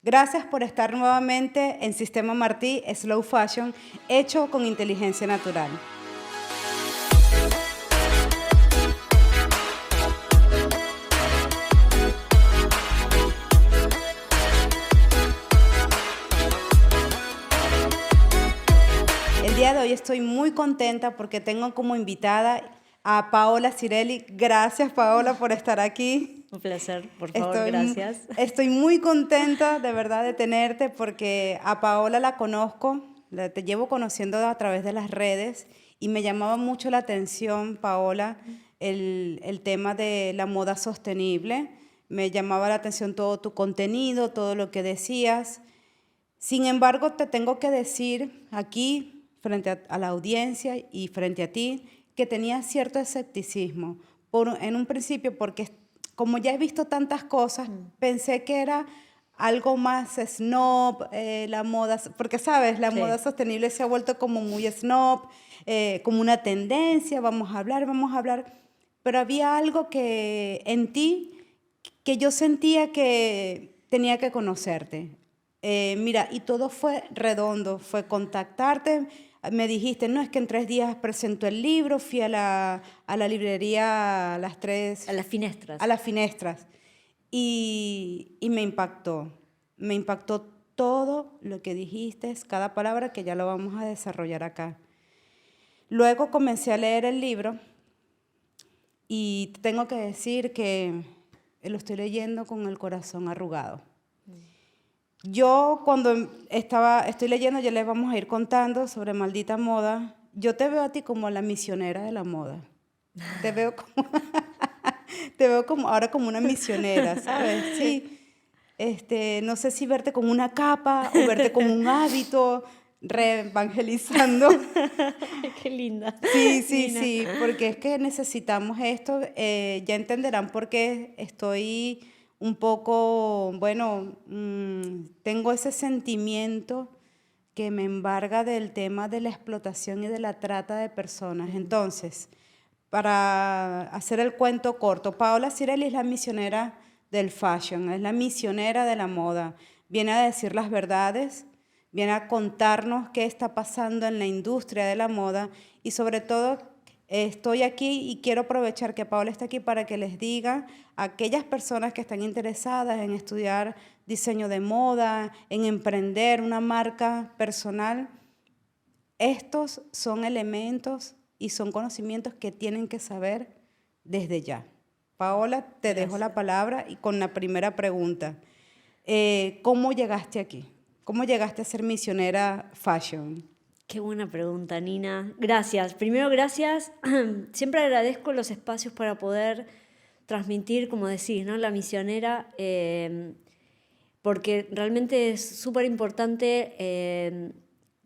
Gracias por estar nuevamente en Sistema Martí Slow Fashion, hecho con inteligencia natural. El día de hoy estoy muy contenta porque tengo como invitada a Paola Cirelli. Gracias, Paola, por estar aquí. Un placer, por favor, gracias. Estoy muy contenta de verdad de tenerte porque a Paola la conozco, te llevo conociendo a través de las redes y me llamaba mucho la atención, Paola, el tema de la moda sostenible. Me llamaba la atención todo tu contenido, todo lo que decías. Sin embargo, te tengo que decir aquí, frente a la audiencia y frente a ti, que tenía cierto escepticismo en un principio porque como ya he visto tantas cosas, pensé que era algo más snob, la moda, porque sabes, la moda sostenible se ha vuelto como muy snob, como una tendencia, vamos a hablar, pero había algo que en ti que yo sentía que tenía que conocerte. Mira, y todo fue redondo, fue contactarte. Me dijiste, no, es que en 3 días presento el libro, fui a la librería a las 3. A las Finestras. A las Finestras. Y me impactó. Me impactó todo lo que dijiste, cada palabra que ya lo vamos a desarrollar acá. Luego comencé a leer el libro y tengo que decir que lo estoy leyendo con el corazón arrugado. Yo cuando estoy leyendo, ya les vamos a ir contando sobre Maldita Moda, yo te veo a ti como la misionera de la moda. Te veo como ahora como una misionera, ¿sabes? Sí. No sé si verte con una capa o verte con un hábito, reevangelizando. Qué linda. Sí, porque es que necesitamos esto. Ya entenderán por qué estoy un poco, bueno, tengo ese sentimiento que me embarga del tema de la explotación y de la trata de personas. Entonces, para hacer el cuento corto, Paola Cirelli es la misionera del fashion, es la misionera de la moda. Viene a decir las verdades, viene a contarnos qué está pasando en la industria de la moda y sobre todo estoy aquí y quiero aprovechar que Paola está aquí para que les diga a aquellas personas que están interesadas en estudiar diseño de moda, en emprender una marca personal, estos son elementos y son conocimientos que tienen que saber desde ya. Paola, te dejo la palabra y con la primera pregunta. ¿Cómo llegaste aquí? ¿Cómo llegaste a ser misionera fashion? Qué buena pregunta, Nina. Gracias. Primero, gracias. Siempre agradezco los espacios para poder transmitir, como decís, ¿no? La misionera, porque realmente es súper importante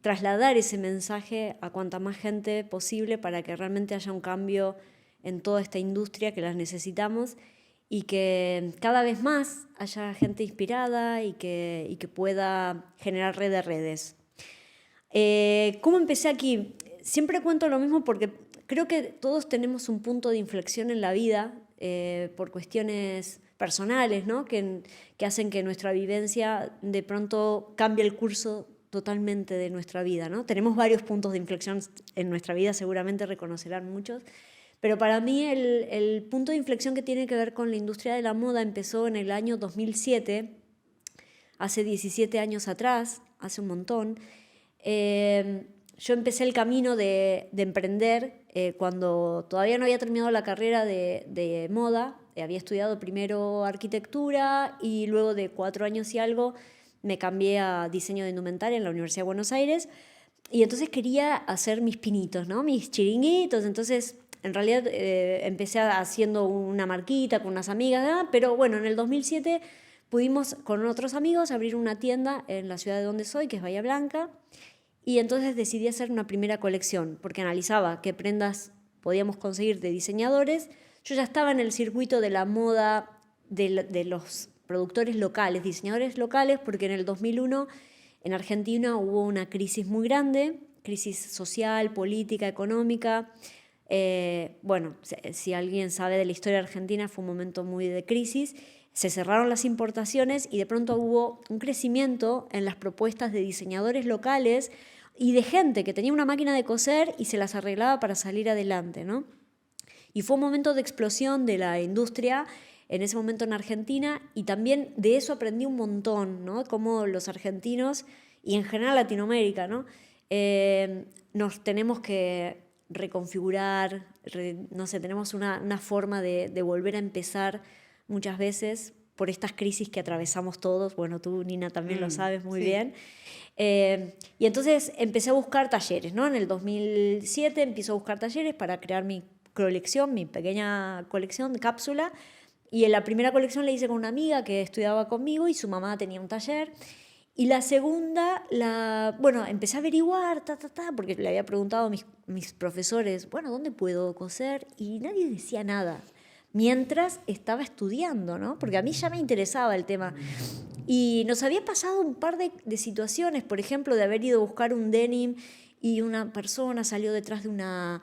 trasladar ese mensaje a cuanta más gente posible para que realmente haya un cambio en toda esta industria que las necesitamos y que cada vez más haya gente inspirada y que pueda generar red de redes. ¿Cómo empecé aquí? Siempre cuento lo mismo porque creo que todos tenemos un punto de inflexión en la vida por cuestiones personales, ¿no? que hacen que nuestra vivencia de pronto cambie el curso totalmente de nuestra vida, ¿no? Tenemos varios puntos de inflexión en nuestra vida, seguramente reconocerán muchos, pero para mí el punto de inflexión que tiene que ver con la industria de la moda empezó en el año 2007, hace 17 años atrás, hace un montón. Yo empecé el camino de emprender cuando todavía no había terminado la carrera de moda. Había estudiado primero arquitectura y luego de 4 años y algo me cambié a diseño de indumentaria en la Universidad de Buenos Aires y entonces quería hacer mis pinitos, ¿no? Mis chiringuitos. Entonces, en realidad empecé haciendo una marquita con unas amigas, pero bueno, en el 2007 pudimos con otros amigos abrir una tienda en la ciudad de donde soy, que es Bahía Blanca, y entonces decidí hacer una primera colección, porque analizaba qué prendas podíamos conseguir de diseñadores. Yo ya estaba en el circuito de la moda de los productores locales, diseñadores locales, porque en el 2001 en Argentina hubo una crisis muy grande, crisis social, política, económica. Bueno, si alguien sabe de la historia argentina, fue un momento muy de crisis. se cerraron las importaciones y de pronto hubo un crecimiento en las propuestas de diseñadores locales y de gente que tenía una máquina de coser y se las arreglaba para salir adelante, ¿no? Y fue un momento de explosión de la industria en ese momento en Argentina, y también de eso aprendí un montón, ¿no? Cómo los argentinos, y en general Latinoamérica, ¿no? Nos tenemos que reconfigurar, no sé, tenemos una forma de volver a empezar muchas veces por estas crisis que atravesamos todos. Bueno, tú, Nina, también lo sabes muy bien. Y entonces empecé a buscar talleres, ¿no? En el 2007 empiezo a buscar talleres para crear mi colección, mi pequeña colección de cápsula. Y en la primera colección la hice con una amiga que estudiaba conmigo y su mamá tenía un taller. Y la segunda, bueno, empecé a averiguar, porque le había preguntado a mis profesores, bueno, ¿dónde puedo coser? Y nadie decía nada, mientras estaba estudiando, ¿no? Porque a mí ya me interesaba el tema. Y nos había pasado un par de situaciones, por ejemplo, de haber ido a buscar un denim y una persona salió detrás de una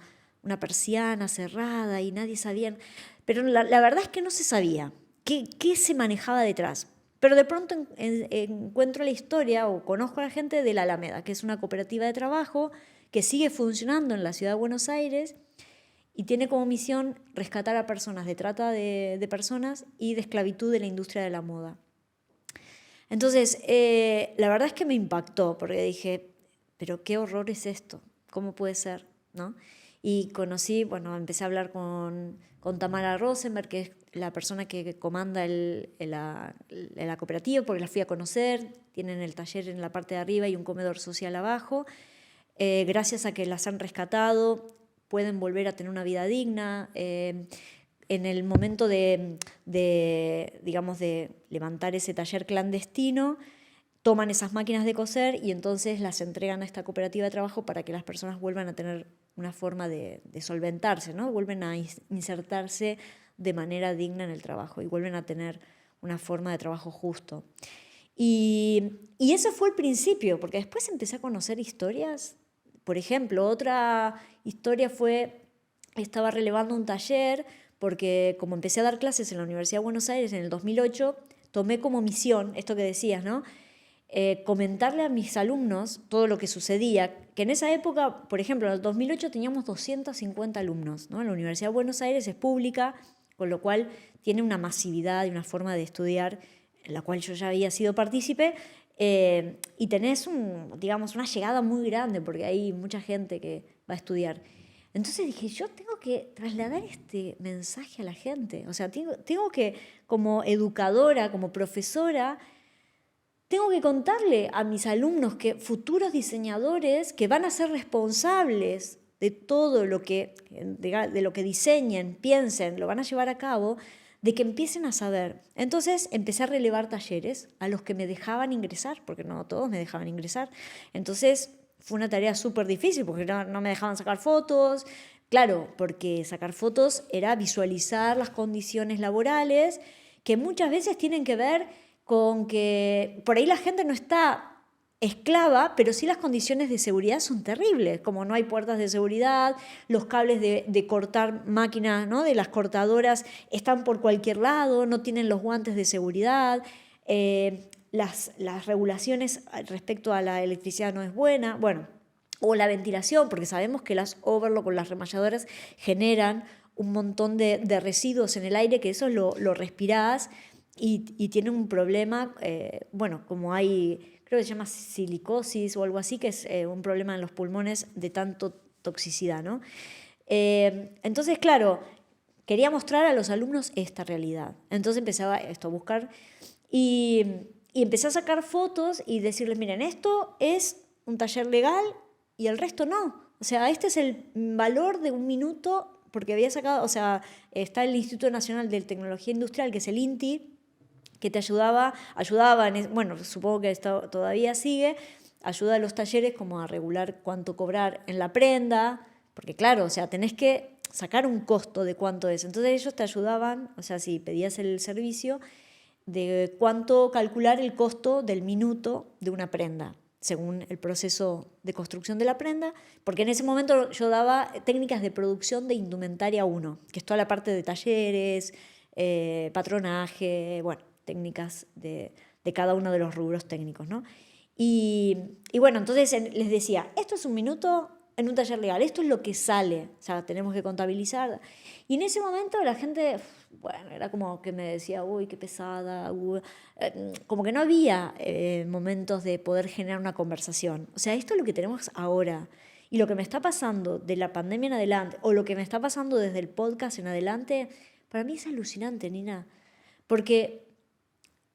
persiana cerrada y nadie sabía. Pero la verdad es que no se sabía qué se manejaba detrás. Pero de pronto encuentro la historia o conozco a la gente de la Alameda, que es una cooperativa de trabajo que sigue funcionando en la ciudad de Buenos Aires y tiene como misión rescatar a personas de trata de personas y de esclavitud de la industria de la moda. Entonces, la verdad es que me impactó porque dije, pero qué horror es esto, ¿cómo puede ser? ¿No? Y conocí, bueno, empecé a hablar con Tamara Rosenberg, que es la persona que comanda la cooperativa, porque la fui a conocer, tienen el taller en la parte de arriba y un comedor social abajo. Gracias a que las han rescatado, pueden volver a tener una vida digna. En el momento digamos, de levantar ese taller clandestino, toman esas máquinas de coser y entonces las entregan a esta cooperativa de trabajo para que las personas vuelvan a tener una forma de solventarse, ¿no? Vuelven a insertarse de manera digna en el trabajo y vuelven a tener una forma de trabajo justo. Y ese fue el principio, porque después empecé a conocer historias. Por ejemplo, otra historia estaba relevando un taller, porque como empecé a dar clases en la Universidad de Buenos Aires en el 2008, tomé como misión, esto que decías, ¿no? Comentarle a mis alumnos todo lo que sucedía, que en esa época, por ejemplo, en el 2008 teníamos 250 alumnos, ¿no? La Universidad de Buenos Aires es pública, con lo cual tiene una masividad y una forma de estudiar en la cual yo ya había sido partícipe, y tenés digamos, una llegada muy grande, porque hay mucha gente que va a estudiar. Entonces dije, yo tengo que trasladar este mensaje a la gente, o sea, tengo que, como educadora, como profesora, tengo que contarle a mis alumnos, que futuros diseñadores que van a ser responsables de todo de lo que diseñen, piensen, lo van a llevar a cabo, de que empiecen a saber. Entonces empecé a relevar talleres a los que me dejaban ingresar, porque no todos me dejaban ingresar. Entonces fue una tarea súper difícil, porque no me dejaban sacar fotos. Claro, porque sacar fotos era visualizar las condiciones laborales, que muchas veces tienen que ver con que por ahí la gente no está esclava, pero sí las condiciones de seguridad son terribles, como no hay puertas de seguridad, los cables de cortar máquinas, ¿no? De las cortadoras están por cualquier lado, no tienen los guantes de seguridad, las regulaciones respecto a la electricidad no es buena, bueno, o la ventilación, porque sabemos que las overlock o las remalladoras generan un montón de residuos en el aire, que eso lo respirás y tiene un problema, bueno, como hay, creo que se llama silicosis o algo así, que es un problema en los pulmones de tanto toxicidad, ¿no? Entonces, claro, quería mostrar a los alumnos esta realidad. Entonces empezaba a buscar y empecé a sacar fotos y decirles, miren, esto es un taller legal y el resto no. O sea, este es el valor de un minuto, porque había sacado, o sea, está el Instituto Nacional de Tecnología Industrial, que es el INTI, que te ayudaba, bueno, supongo que esto todavía sigue, ayuda a los talleres como a regular cuánto cobrar en la prenda, porque claro, o sea, tenés que sacar un costo de cuánto es. Entonces ellos te ayudaban, o sea, si pedías el servicio, de cuánto calcular el costo del minuto de una prenda, según el proceso de construcción de la prenda, porque en ese momento yo daba técnicas de producción de indumentaria 1, que es toda la parte de talleres, patronaje, bueno, técnicas de cada uno de los rubros técnicos, ¿no? Y bueno, entonces les decía, esto es 1 minuto en un taller legal, esto es lo que sale, o sea, tenemos que contabilizar. Y en ese momento la gente, bueno, era como que me decía, uy, qué pesada, como que no había momentos de poder generar una conversación. O sea, esto es lo que tenemos ahora. Y lo que me está pasando de la pandemia en adelante, o lo que me está pasando desde el podcast en adelante, para mí es alucinante, Nina. Porque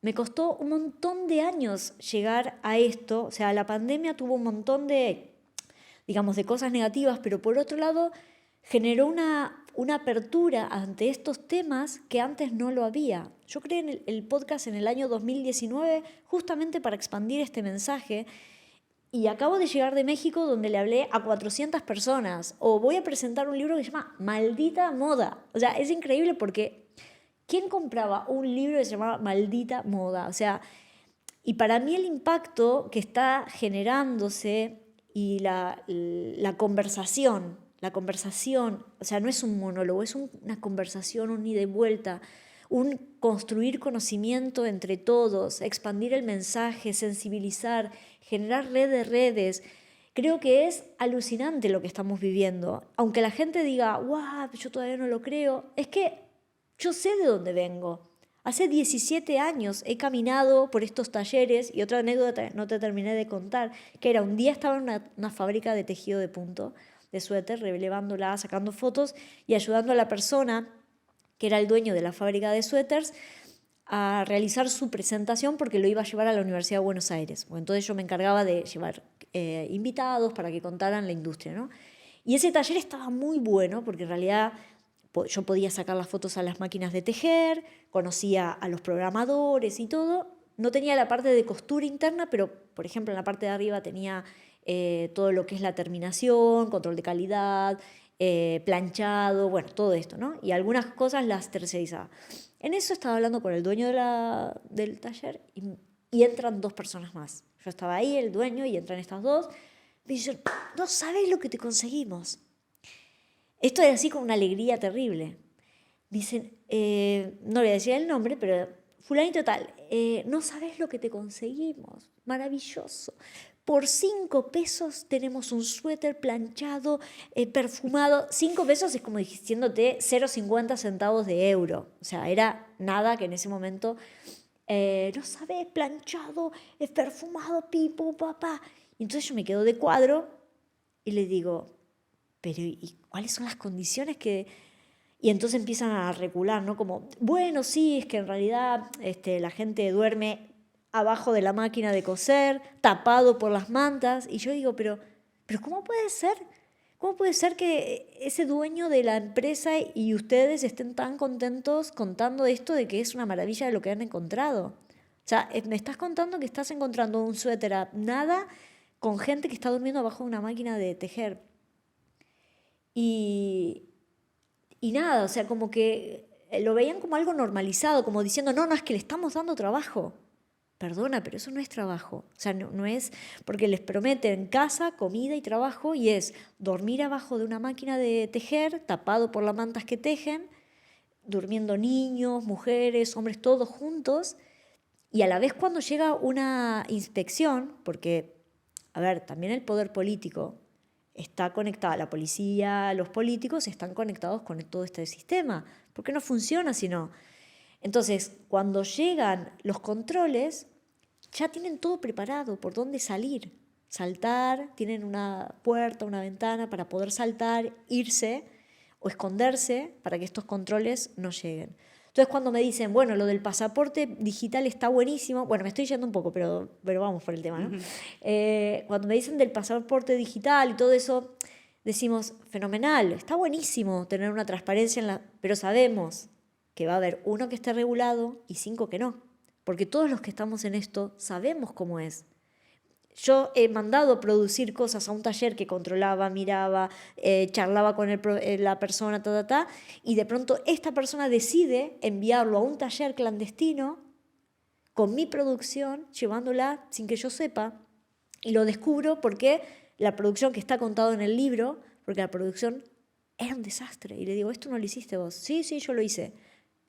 me costó un montón de años llegar a esto. O sea, la pandemia tuvo un montón de, digamos, de cosas negativas, pero por otro lado generó una apertura ante estos temas que antes no lo había. Yo creé en el podcast en el año 2019 justamente para expandir este mensaje. Y acabo de llegar de México donde le hablé a 400 personas. O voy a presentar un libro que se llama Maldita Moda. O sea, es increíble porque ¿quién compraba un libro que se llamaba Maldita Moda? O sea, y para mí el impacto que está generándose y la conversación, o sea, no es un monólogo, es una conversación, un ida y vuelta, un construir conocimiento entre todos, expandir el mensaje, sensibilizar, generar red de redes. Creo que es alucinante lo que estamos viviendo. Aunque la gente diga, guau, yo todavía no lo creo, es que yo sé de dónde vengo. Hace 17 años he caminado por estos talleres y otra anécdota no te terminé de contar, que era un día estaba en una fábrica de tejido de punto, de suéter, relevándola, sacando fotos y ayudando a la persona que era el dueño de la fábrica de suéteres, a realizar su presentación porque lo iba a llevar a la Universidad de Buenos Aires. Bueno, entonces yo me encargaba de llevar invitados para que contaran la industria, ¿no? Y ese taller estaba muy bueno porque en realidad yo podía sacar las fotos a las máquinas de tejer, conocía a los programadores y todo. No tenía la parte de costura interna, pero por ejemplo en la parte de arriba tenía todo lo que es la terminación, control de calidad, planchado, bueno, todo esto, ¿no? Y algunas cosas las tercerizaba. En eso estaba hablando con el dueño del taller y entran 2 personas más. Yo estaba ahí, el dueño, y entran estas 2. Me dicen, no sabes lo que te conseguimos. Esto es así con una alegría terrible. Dicen, no le voy a decir el nombre, pero fulanito tal, no sabes lo que te conseguimos. Maravilloso. Por 5 pesos tenemos un suéter planchado, perfumado. 5 pesos es como diciéndote 0,50 centavos de euro. O sea, era nada que en ese momento, no sabes, planchado, perfumado, pipo, papá. Y entonces yo me quedo de cuadro y le digo, pero ¿y cuáles son las condiciones que...? Y entonces empiezan a recular, ¿no? Como, bueno, sí, es que en realidad la gente duerme abajo de la máquina de coser, tapado por las mantas. Y yo digo, pero ¿cómo puede ser? ¿Cómo puede ser que ese dueño de la empresa y ustedes estén tan contentos contando esto de que es una maravilla de lo que han encontrado? O sea, me estás contando que estás encontrando un suéter a nada con gente que está durmiendo abajo de una máquina de tejer. Y nada, o sea, como que lo veían como algo normalizado, como diciendo, no, es que le estamos dando trabajo. Perdona, pero eso no es trabajo. O sea, no es porque les prometen casa, comida y trabajo y es dormir abajo de una máquina de tejer, tapado por las mantas que tejen, durmiendo niños, mujeres, hombres, todos juntos. Y a la vez cuando llega una inspección, porque, a ver, también el poder político está conectado, la policía, los políticos están conectados con todo este sistema. ¿Por qué no funciona si no? Entonces, cuando llegan los controles, ya tienen todo preparado, por dónde salir. Saltar, tienen una puerta, una ventana para poder saltar, irse o esconderse para que estos controles no lleguen. Entonces, cuando me dicen, bueno, lo del pasaporte digital está buenísimo, bueno, me estoy yendo un poco, pero vamos por el tema, ¿no? Cuando me dicen del pasaporte digital y todo eso, decimos, fenomenal, está buenísimo tener una transparencia, pero sabemos que va a haber 1 que esté regulado y 5 que no, porque todos los que estamos en esto sabemos cómo es. Yo he mandado a producir cosas a un taller que controlaba, miraba, charlaba con la persona, y de pronto esta persona decide enviarlo a un taller clandestino con mi producción, llevándola sin que yo sepa, y lo descubro porque la producción que está contado en el libro, porque la producción era un desastre, y le digo, esto no lo hiciste vos. Sí, yo lo hice.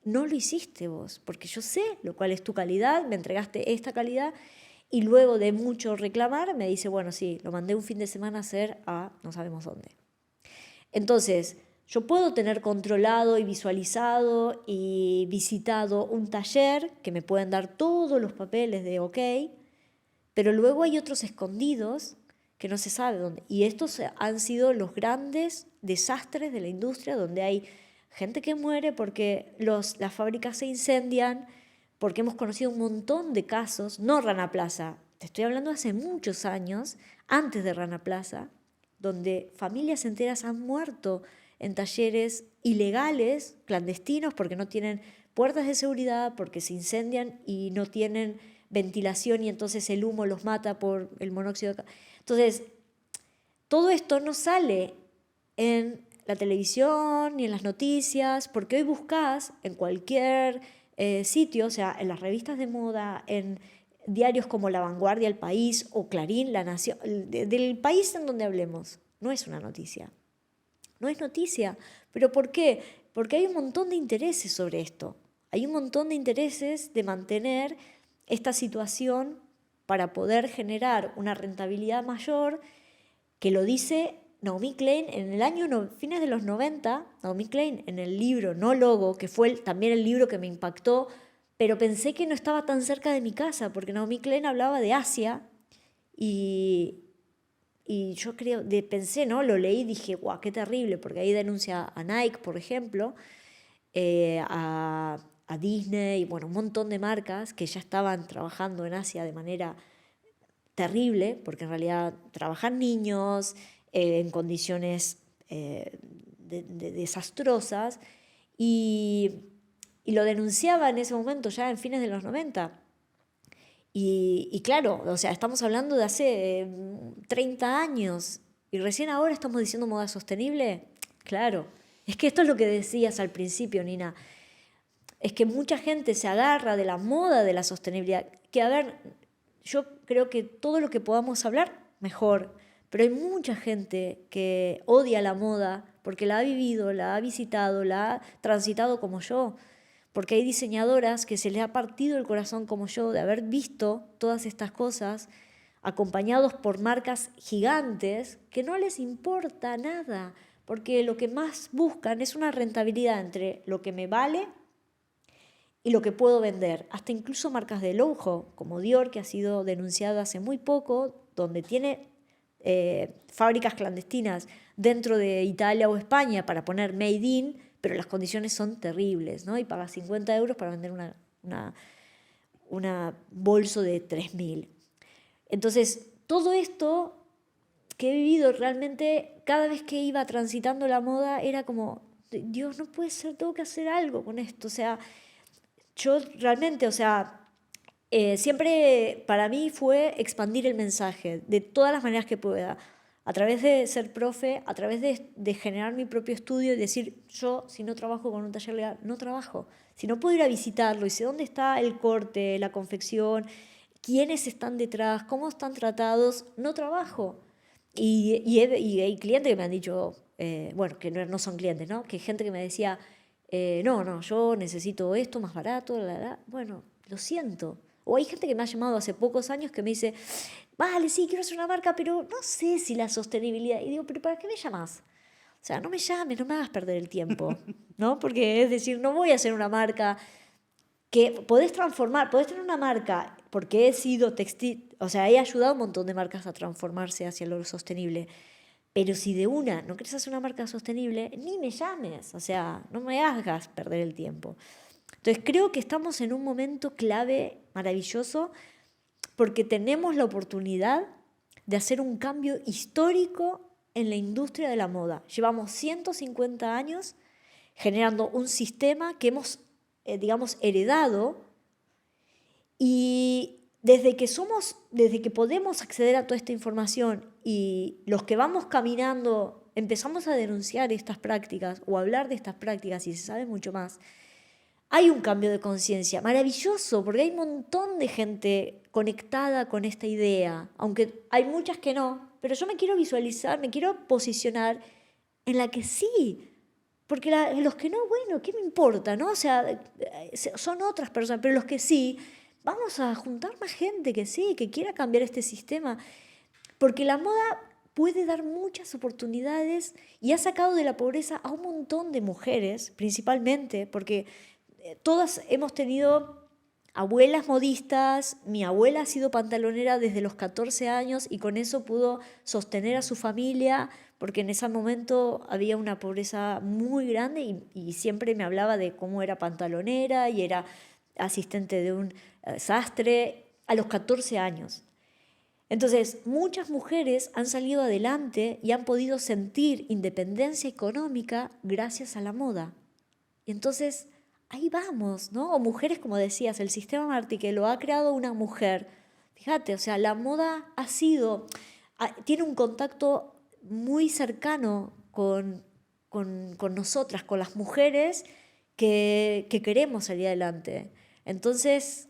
no lo hiciste vos, porque yo sé lo cual es tu calidad, me entregaste esta calidad y luego de mucho reclamar me dice, bueno, sí, lo mandé un fin de semana a hacer a no sabemos dónde. Entonces, yo puedo tener controlado y visualizado y visitado un taller que me pueden dar todos los papeles de ok, pero luego hay otros escondidos que no se sabe dónde. Y estos han sido los grandes desastres de la industria, donde hay gente que muere porque las fábricas se incendian, porque hemos conocido un montón de casos, no Rana Plaza, te estoy hablando hace muchos años, antes de Rana Plaza, donde familias enteras han muerto en talleres ilegales, clandestinos, porque no tienen puertas de seguridad, porque se incendian y no tienen ventilación y entonces el humo los mata por el monóxido de carbono. Entonces, todo esto no sale en la televisión ni en las noticias, porque hoy buscas en cualquier sitio, o sea, en las revistas de moda, en diarios como La Vanguardia, El País o Clarín, La Nación, del país en donde hablemos, no es una noticia. No es noticia. ¿Pero por qué? Porque hay un montón de intereses sobre esto. Hay un montón de intereses de mantener esta situación para poder generar una rentabilidad mayor, que lo dice Naomi Klein en el año fines de los 90, Naomi Klein en el libro No Logo, que fue también el libro que me impactó, pero pensé que no estaba tan cerca de mi casa, porque Naomi Klein hablaba de Asia y yo pensé, ¿no? Lo leí y dije, guau, qué terrible, porque ahí denuncia a Nike, por ejemplo, a Disney, bueno, un montón de marcas que ya estaban trabajando en Asia de manera terrible, porque en realidad trabajan niños en condiciones desastrosas, y lo denunciaba en ese momento, ya en fines de los 90. Y claro, o sea, estamos hablando de hace 30 años y recién ahora estamos diciendo moda sostenible. Claro, es que esto es lo que decías al principio, Nina. Es que mucha gente se agarra de la moda de la sostenibilidad. Que a ver, yo creo que todo lo que podamos hablar, mejor. Pero hay mucha gente que odia la moda porque la ha vivido, la ha visitado, la ha transitado como yo. Porque hay diseñadoras que se les ha partido el corazón como yo de haber visto todas estas cosas acompañados por marcas gigantes que no les importa nada, porque lo que más buscan es una rentabilidad entre lo que me vale y lo que puedo vender. Hasta incluso marcas de lujo, como Dior, que ha sido denunciada hace muy poco, donde tiene fábricas clandestinas dentro de Italia o España para poner Made in, pero las condiciones son terribles, ¿no? Y pagas 50 euros para vender una bolso de 3.000. Entonces, todo esto que he vivido realmente, cada vez que iba transitando la moda, era como, Dios, no puede ser, tengo que hacer algo con esto. O sea, yo realmente, o sea, siempre para mí fue expandir el mensaje de todas las maneras que pueda, a través de ser profe, a través de generar mi propio estudio y decir, yo si no trabajo con un taller legal, no trabajo. Si no puedo ir a visitarlo y sé dónde está el corte, la confección, quiénes están detrás, cómo están tratados, no trabajo. Y hay clientes que me han dicho, bueno, que no son clientes, ¿no? Que hay gente que me decía, no, yo necesito esto más barato, bueno, lo siento. O hay gente que me ha llamado hace pocos años que me dice, vale, sí, quiero hacer una marca, pero no sé si la sostenibilidad. Y digo, ¿pero para qué me llamas? O sea, no me llames, no me hagas perder el tiempo, ¿no? Porque es decir, no voy a hacer una marca que podés transformar, podés tener una marca, porque he sido textil, o sea, he ayudado a un montón de marcas a transformarse hacia lo sostenible. Pero si de una no querés hacer una marca sostenible, ni me llames, o sea, no me hagas perder el tiempo. Entonces creo que estamos en un momento clave, maravilloso, porque tenemos la oportunidad de hacer un cambio histórico en la industria de la moda. Llevamos 150 años generando un sistema que hemos, digamos, heredado, y desde que podemos acceder a toda esta información y los que vamos caminando empezamos a denunciar estas prácticas o a hablar de estas prácticas y se sabe mucho más, hay un cambio de conciencia maravilloso, porque hay un montón de gente conectada con esta idea, aunque hay muchas que no, pero yo me quiero visualizar, me quiero posicionar en la que sí, Porque los que no, bueno, ¿qué me importa? ¿No? O sea, son otras personas, pero los que sí, vamos a juntar más gente que sí, que quiera cambiar este sistema. Porque la moda puede dar muchas oportunidades y ha sacado de la pobreza a un montón de mujeres, principalmente, porque todas hemos tenido abuelas modistas. Mi abuela ha sido pantalonera desde los 14 años y con eso pudo sostener a su familia, porque en ese momento había una pobreza muy grande y siempre me hablaba de cómo era pantalonera y era asistente de un sastre a los 14 años. Entonces, muchas mujeres han salido adelante y han podido sentir independencia económica gracias a la moda. Y entonces, ahí vamos, ¿no? O mujeres, como decías, el sistema Martí, que lo ha creado una mujer. Fíjate, o sea, la moda tiene un contacto muy cercano con nosotras, con las mujeres que queremos salir adelante. Entonces,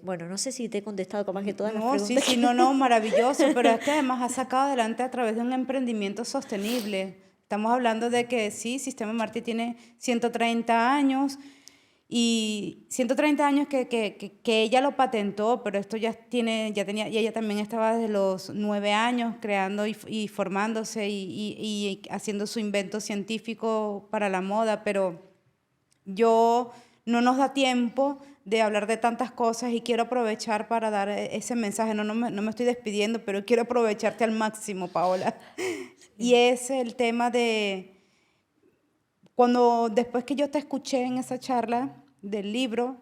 bueno, no sé si te he contestado con más que todas las No, preguntas. sí, no, maravilloso, pero es que además ha sacado adelante a través de un emprendimiento sostenible. Estamos hablando de que sí, Sistema Martí tiene 130 años y 130 años que ella lo patentó, pero esto ya tenía, y ella también estaba desde los 9 años creando y formándose y haciendo su invento científico para la moda, pero no nos da tiempo de hablar de tantas cosas y quiero aprovechar para dar ese mensaje. No me estoy despidiendo, pero quiero aprovecharte al máximo, Paola. Y es el tema de después que yo te escuché en esa charla del libro,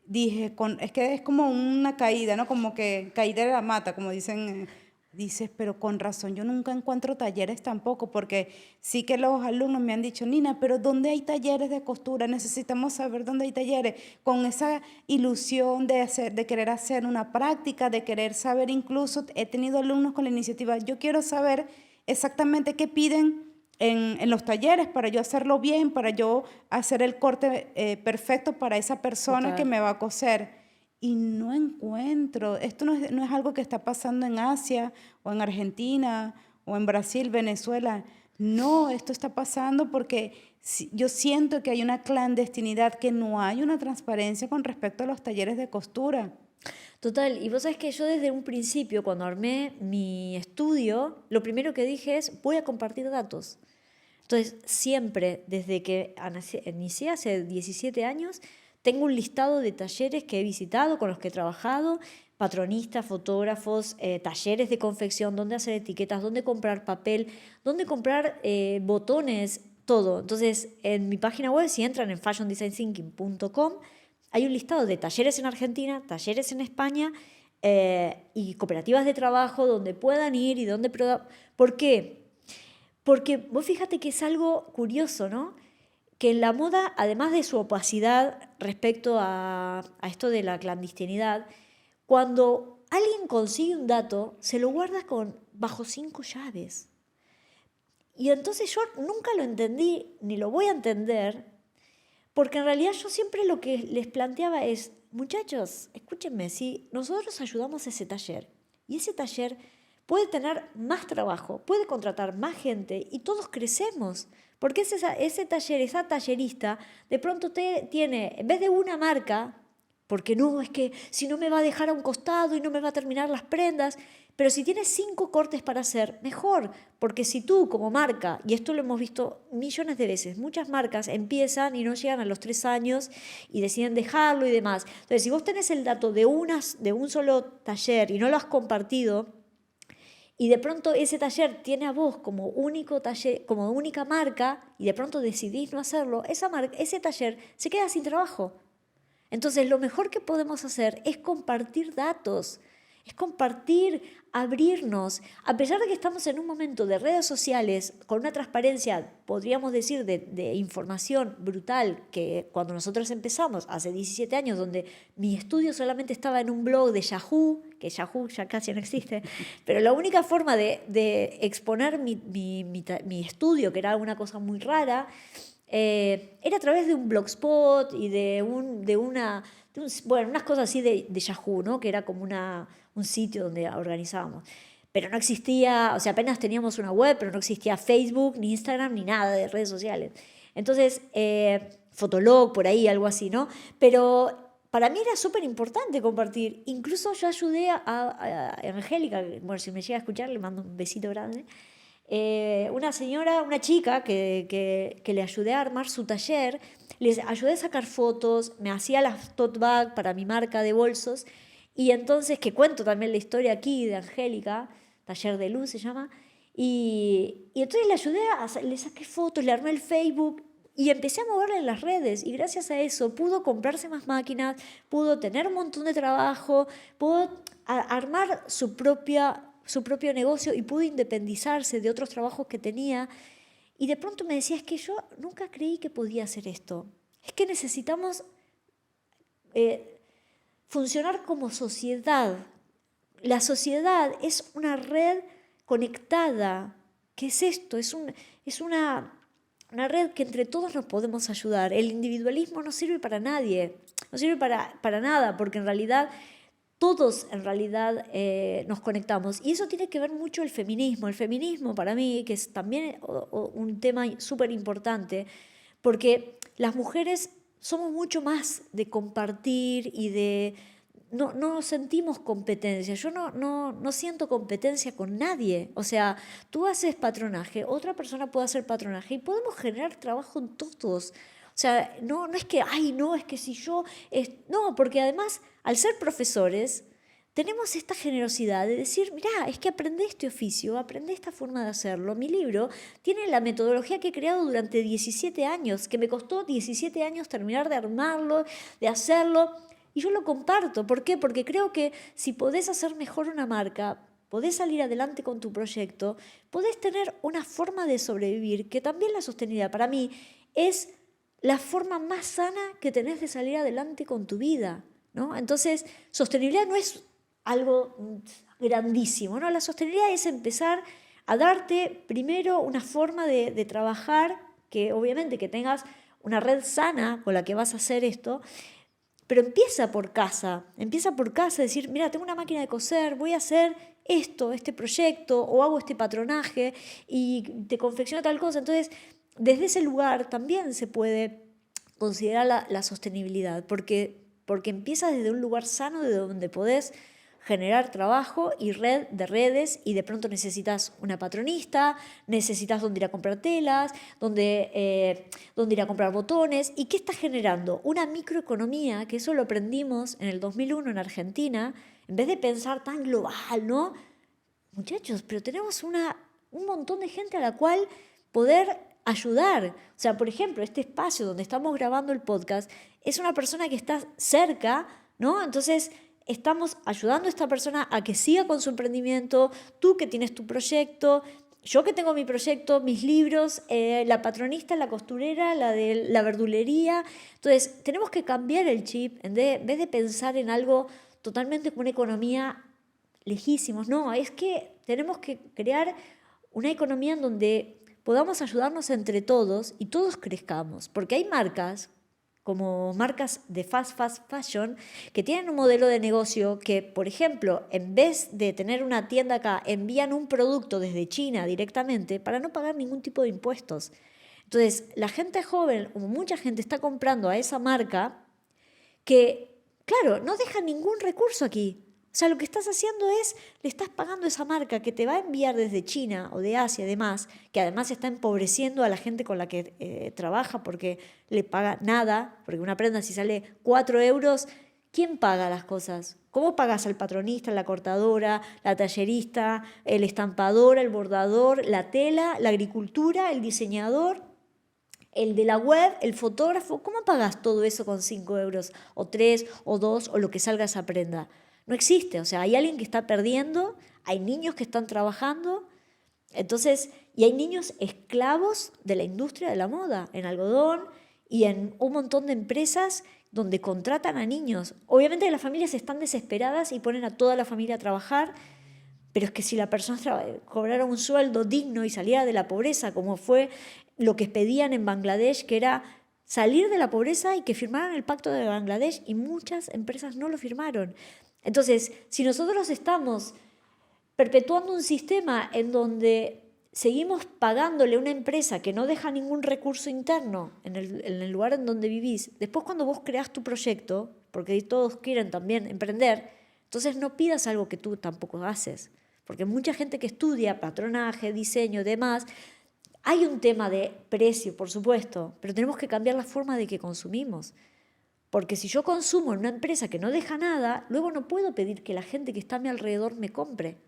dije, es que es como una caída, ¿no? Como que caída de la mata, como dicen. Dices, pero con razón, yo nunca encuentro talleres tampoco, porque sí que los alumnos me han dicho, Nina, pero ¿dónde hay talleres de costura? Necesitamos saber dónde hay talleres, con esa ilusión de querer hacer una práctica, de querer saber. Incluso he tenido alumnos con la iniciativa, yo quiero saber exactamente qué piden en los talleres para yo hacerlo bien, para yo hacer el corte perfecto para esa persona que Total. me va a coser. Y no encuentro, esto no es algo que está pasando en Asia o en Argentina o en Brasil, Venezuela. No, esto está pasando porque yo siento que hay una clandestinidad, que no hay una transparencia con respecto a los talleres de costura. Total, y vos sabés que yo desde un principio, cuando armé mi estudio, lo primero que dije es, voy a compartir datos. Entonces, siempre, desde que inicié hace 17 años, tengo un listado de talleres que he visitado, con los que he trabajado, patronistas, fotógrafos, talleres de confección, dónde hacer etiquetas, dónde comprar papel, dónde comprar botones, todo. Entonces, en mi página web, si entran en fashiondesignThinking.com, hay un listado de talleres en Argentina, talleres en España y cooperativas de trabajo donde puedan ir y donde... ¿Por qué? Porque vos fíjate que es algo curioso, ¿no? Que en la moda, además de su opacidad respecto a esto de la clandestinidad, cuando alguien consigue un dato, se lo guarda bajo 5 llaves. Y entonces yo nunca lo entendí, ni lo voy a entender, porque en realidad yo siempre lo que les planteaba es, muchachos, escúchenme, si nosotros ayudamos a ese taller, y ese taller puede tener más trabajo, puede contratar más gente y todos crecemos. Porque ese taller, esa tallerista, de pronto tiene, en vez de una marca, porque no, es que si no me va a dejar a un costado y no me va a terminar las prendas, pero si tienes 5 cortes para hacer, mejor, porque si tú como marca, y esto lo hemos visto millones de veces, muchas marcas empiezan y no llegan a los 3 años y deciden dejarlo y demás. Entonces, si vos tenés el dato de un solo taller y no lo has compartido, y de pronto ese taller tiene a vos como único taller, como única marca, y de pronto decidís no hacerlo, ese taller se queda sin trabajo. Entonces, lo mejor que podemos hacer es compartir datos, es compartir, abrirnos. A pesar de que estamos en un momento de redes sociales con una transparencia, podríamos decir, de información brutal, que cuando nosotros empezamos, hace 17 años, donde mi estudio solamente estaba en un blog de Yahoo, que Yahoo ya casi no existe, pero la única forma de exponer mi estudio, que era una cosa muy rara, era a través de un blogspot y unas cosas así de Yahoo, ¿no? Que era como un sitio donde organizábamos. Pero no existía, o sea, apenas teníamos una web, pero no existía Facebook, ni Instagram, ni nada de redes sociales. Entonces, Fotolog, por ahí, algo así, ¿no? Pero para mí era súper importante compartir. Incluso yo ayudé a Angélica, bueno, si me llega a escuchar, le mando un besito grande. Una señora, una chica que le ayudé a armar su taller, les ayudé a sacar fotos, me hacía las tote bag para mi marca de bolsos, y entonces, que cuento también la historia aquí de Angélica, Taller de Luz se llama, y entonces le ayudé, le saqué fotos, le armé el Facebook, y empecé a moverla en las redes, y gracias a eso pudo comprarse más máquinas, pudo tener un montón de trabajo, pudo armar su propio negocio y pudo independizarse de otros trabajos que tenía. Y de pronto me decía, es que yo nunca creí que podía hacer esto. Es que necesitamos funcionar como sociedad. La sociedad es una red conectada. ¿Qué es esto? Es una red que entre todos nos podemos ayudar. El individualismo no sirve para nadie, no sirve para nada, porque en realidad todos nos conectamos. Y eso tiene que ver mucho el feminismo. El feminismo para mí, que es también un tema súper importante, porque las mujeres somos mucho más de compartir y de... No sentimos competencia. Yo no siento competencia con nadie. O sea, tú haces patronaje, otra persona puede hacer patronaje y podemos generar trabajo en todos. O sea, no es que, ay, no, es que si yo... No, porque además, al ser profesores, tenemos esta generosidad de decir, mirá, es que aprendí este oficio, aprendí esta forma de hacerlo. Mi libro tiene la metodología que he creado durante 17 años, que me costó 17 años terminar de armarlo, de hacerlo, y yo lo comparto. ¿Por qué? Porque creo que si podés hacer mejor una marca, podés salir adelante con tu proyecto, podés tener una forma de sobrevivir, que también la sostenibilidad para mí es la forma más sana que tenés de salir adelante con tu vida, ¿no? Entonces, sostenibilidad no es algo grandísimo, ¿no? La sostenibilidad es empezar a darte primero una forma de trabajar, que obviamente que tengas una red sana con la que vas a hacer esto, pero empieza por casa, decir, mira, tengo una máquina de coser, voy a hacer este proyecto, o hago este patronaje y te confecciono tal cosa. Entonces, desde ese lugar también se puede considerar la sostenibilidad, porque empieza desde un lugar sano, de donde podés generar trabajo y red de redes, y de pronto necesitas una patronista, necesitas dónde ir a comprar telas, dónde ir a comprar botones. ¿Y qué está generando? Una microeconomía, que eso lo aprendimos en el 2001 en Argentina, en vez de pensar tan global, ¿no? Muchachos, pero tenemos un montón de gente a la cual poder ayudar. O sea, por ejemplo, este espacio donde estamos grabando el podcast es una persona que está cerca, ¿no? Entonces, estamos ayudando a esta persona a que siga con su emprendimiento, tú que tienes tu proyecto, yo que tengo mi proyecto, mis libros, la patronista, la costurera, la de la verdulería. Entonces, tenemos que cambiar el chip en vez de pensar en algo totalmente como una economía lejísimos. No, es que tenemos que crear una economía en donde podamos ayudarnos entre todos y todos crezcamos, porque hay marcas como marcas de fast fashion que tienen un modelo de negocio que, por ejemplo, en vez de tener una tienda acá, envían un producto desde China directamente para no pagar ningún tipo de impuestos. Entonces, la gente joven, como mucha gente, está comprando a esa marca que, claro, no deja ningún recurso aquí. O sea, lo que estás haciendo es, le estás pagando a esa marca que te va a enviar desde China o de Asia, además, que además está empobreciendo a la gente con la que trabaja porque le paga nada, porque una prenda si sale 4 euros, ¿quién paga las cosas? ¿Cómo pagas al patronista, la cortadora, la tallerista, el estampador, el bordador, la tela, la agricultura, el diseñador? El de la web, el fotógrafo, ¿cómo pagas todo eso con 5 euros? O 3, o 2, o lo que salga esa prenda. No existe, o sea, hay alguien que está perdiendo, hay niños que están trabajando, entonces, y hay niños esclavos de la industria de la moda, en algodón y en un montón de empresas donde contratan a niños. Obviamente las familias están desesperadas y ponen a toda la familia a trabajar, pero es que si la persona cobrara un sueldo digno y saliera de la pobreza, como fue lo que pedían en Bangladesh, que era salir de la pobreza y que firmaran el pacto de Bangladesh, y muchas empresas no lo firmaron. Entonces, si nosotros estamos perpetuando un sistema en donde seguimos pagándole a una empresa que no deja ningún recurso interno en el lugar en donde vivís. Después cuando vos creás tu proyecto, porque todos quieren también emprender, entonces no pidas algo que tú tampoco haces. Porque mucha gente que estudia patronaje, diseño y demás, hay un tema de precio, por supuesto, pero tenemos que cambiar la forma de que consumimos. Porque si yo consumo en una empresa que no deja nada, luego no puedo pedir que la gente que está a mi alrededor me compre.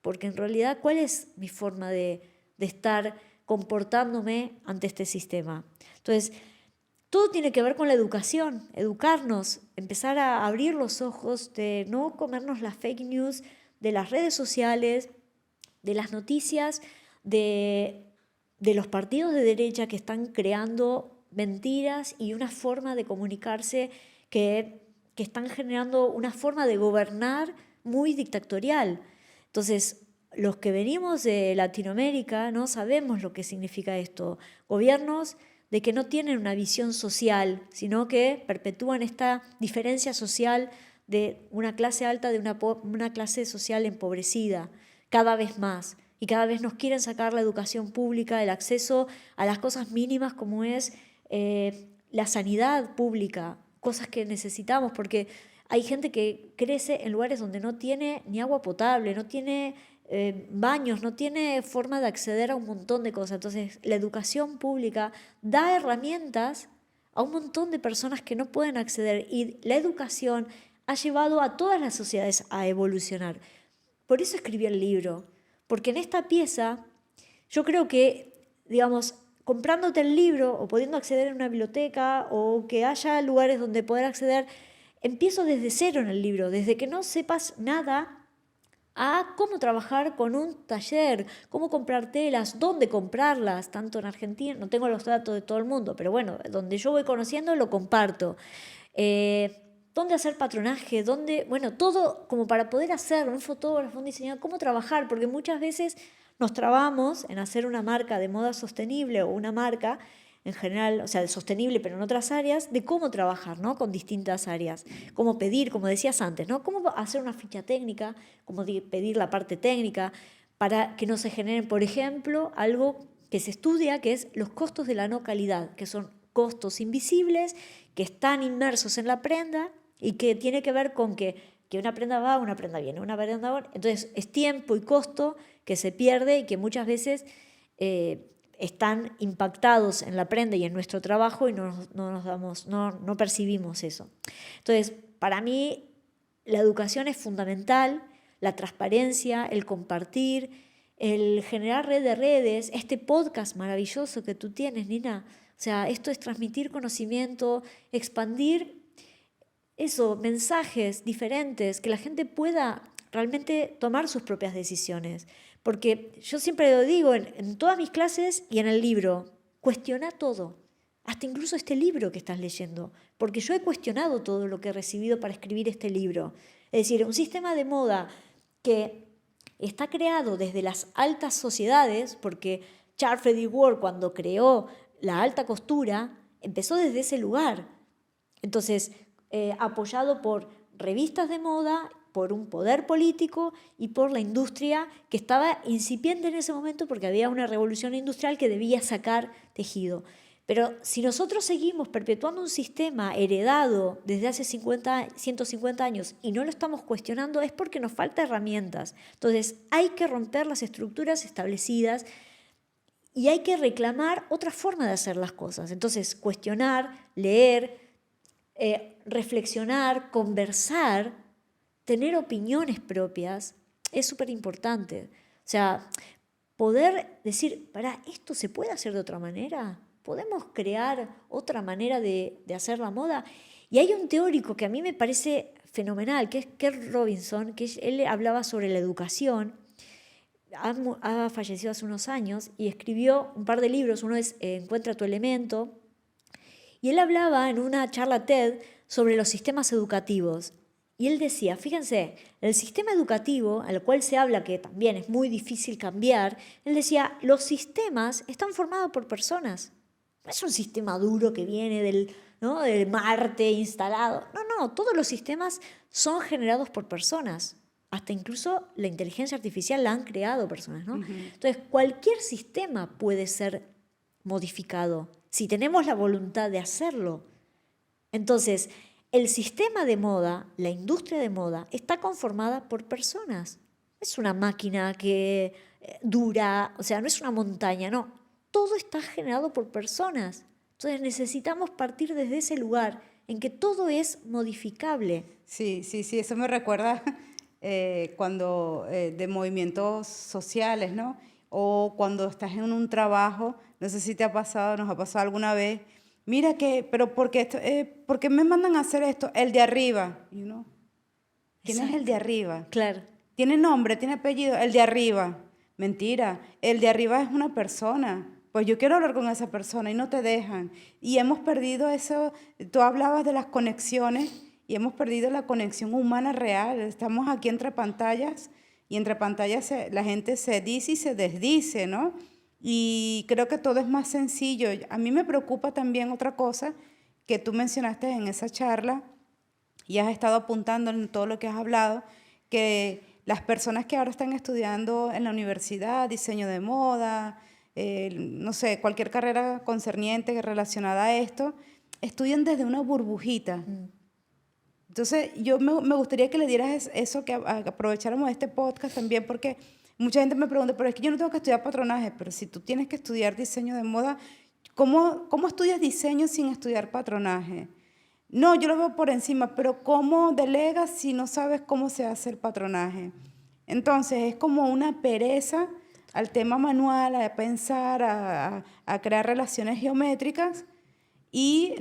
Porque en realidad, ¿cuál es mi forma de estar comportándome ante este sistema? Entonces, todo tiene que ver con la educación, educarnos, empezar a abrir los ojos de no comernos las fake news de las redes sociales, de las noticias, de los partidos de derecha que están creando mentiras y una forma de comunicarse que están generando una forma de gobernar muy dictatorial. Entonces, los que venimos de Latinoamérica no sabemos lo que significa esto. Gobiernos de que no tienen una visión social, sino que perpetúan esta diferencia social de una clase alta de una clase social empobrecida, cada vez más. Y cada vez nos quieren sacar la educación pública, el acceso a las cosas mínimas como es la sanidad pública, cosas que necesitamos, porque hay gente que crece en lugares donde no tiene ni agua potable, no tiene baños, no tiene forma de acceder a un montón de cosas. Entonces, la educación pública da herramientas a un montón de personas que no pueden acceder y la educación ha llevado a todas las sociedades a evolucionar. Por eso escribí el libro, porque en esta pieza yo creo que, digamos, comprándote el libro o pudiendo acceder a una biblioteca o que haya lugares donde poder acceder, empiezo desde cero en el libro, desde que no sepas nada a cómo trabajar con un taller, cómo comprar telas, dónde comprarlas, tanto en Argentina, no tengo los datos de todo el mundo, pero bueno, donde yo voy conociendo lo comparto. Dónde hacer patronaje, dónde, bueno, todo como para poder hacer un fotógrafo, un diseñador, cómo trabajar, porque muchas veces nos trabamos en hacer una marca de moda sostenible o una marca en general, o sea, de sostenible, pero en otras áreas, de cómo trabajar, ¿no? Con distintas áreas, cómo pedir, como decías antes, ¿no? Cómo hacer una ficha técnica, cómo pedir la parte técnica, para que no se generen, por ejemplo, algo que se estudia, que es los costos de la no calidad, que son costos invisibles, que están inmersos en la prenda y que tiene que ver con que una prenda va, una prenda viene, una prenda va. Entonces, es tiempo y costo que se pierde y que muchas veces están impactados en la prenda y en nuestro trabajo y no percibimos eso. Entonces, para mí, la educación es fundamental, la transparencia, el compartir, el generar red de redes, este podcast maravilloso que tú tienes, Nina. O sea, esto es transmitir conocimiento, expandir eso, mensajes diferentes, que la gente pueda realmente tomar sus propias decisiones. Porque yo siempre lo digo en todas mis clases y en el libro, cuestiona todo, hasta incluso este libro que estás leyendo, porque yo he cuestionado todo lo que he recibido para escribir este libro. Es decir, un sistema de moda que está creado desde las altas sociedades, porque Charles Freddy Ward cuando creó la alta costura, empezó desde ese lugar. Entonces, apoyado por revistas de moda, por un poder político y por la industria que estaba incipiente en ese momento porque había una revolución industrial que debía sacar tejido. Pero si nosotros seguimos perpetuando un sistema heredado desde hace 150 años y no lo estamos cuestionando es porque nos falta herramientas. Entonces hay que romper las estructuras establecidas y hay que reclamar otra forma de hacer las cosas. Entonces cuestionar, leer, reflexionar, conversar, tener opiniones propias es súper importante. O sea, poder decir, ¿esto se puede hacer de otra manera? ¿Podemos crear otra manera de hacer la moda? Y hay un teórico que a mí me parece fenomenal, que es Ken Robinson, que él hablaba sobre la educación, ha fallecido hace unos años y escribió un par de libros, uno es Encuentra tu elemento, y él hablaba en una charla TED sobre los sistemas educativos. Y él decía, fíjense, el sistema educativo, al cual se habla que también es muy difícil cambiar, él decía, los sistemas están formados por personas. No es un sistema duro que viene del Marte instalado. No, todos los sistemas son generados por personas. hasta incluso la inteligencia artificial la han creado personas, ¿no? Entonces, cualquier sistema puede ser modificado si tenemos la voluntad de hacerlo. Entonces, el sistema de moda, la industria de moda, está conformada por personas. No es una máquina que dura, o sea, no es una montaña, no. Todo está generado por personas. Entonces necesitamos partir desde ese lugar en que todo es modificable. Sí, eso me recuerda cuando de movimientos sociales, ¿no? O cuando estás en un trabajo, no sé si te ha pasado, nos ha pasado alguna vez, mira que, pero ¿por qué me mandan a hacer esto? El de arriba, y uno, ¿quién es el de arriba? Claro. ¿Tiene nombre, tiene apellido? El de arriba. Mentira, el de arriba es una persona. Pues yo quiero hablar con esa persona y no te dejan. Y hemos perdido eso, tú hablabas de las conexiones y hemos perdido la conexión humana real. Estamos aquí entre pantallas y entre pantallas la gente se dice y se desdice, ¿no? Y creo que todo es más sencillo. A mí me preocupa también otra cosa que tú mencionaste en esa charla y has estado apuntando en todo lo que has hablado, que las personas que ahora están estudiando en la universidad, diseño de moda, no sé, cualquier carrera concerniente relacionada a esto, estudian desde una burbujita. Entonces, yo me gustaría que le dieras eso, que aprovecháramos este podcast también, porque mucha gente me pregunta, pero es que yo no tengo que estudiar patronaje, pero si tú tienes que estudiar diseño de moda, ¿cómo estudias diseño sin estudiar patronaje? No, yo lo veo por encima, pero ¿cómo delegas si no sabes cómo se hace el patronaje? Entonces, es como una pereza al tema manual, a pensar, a crear relaciones geométricas y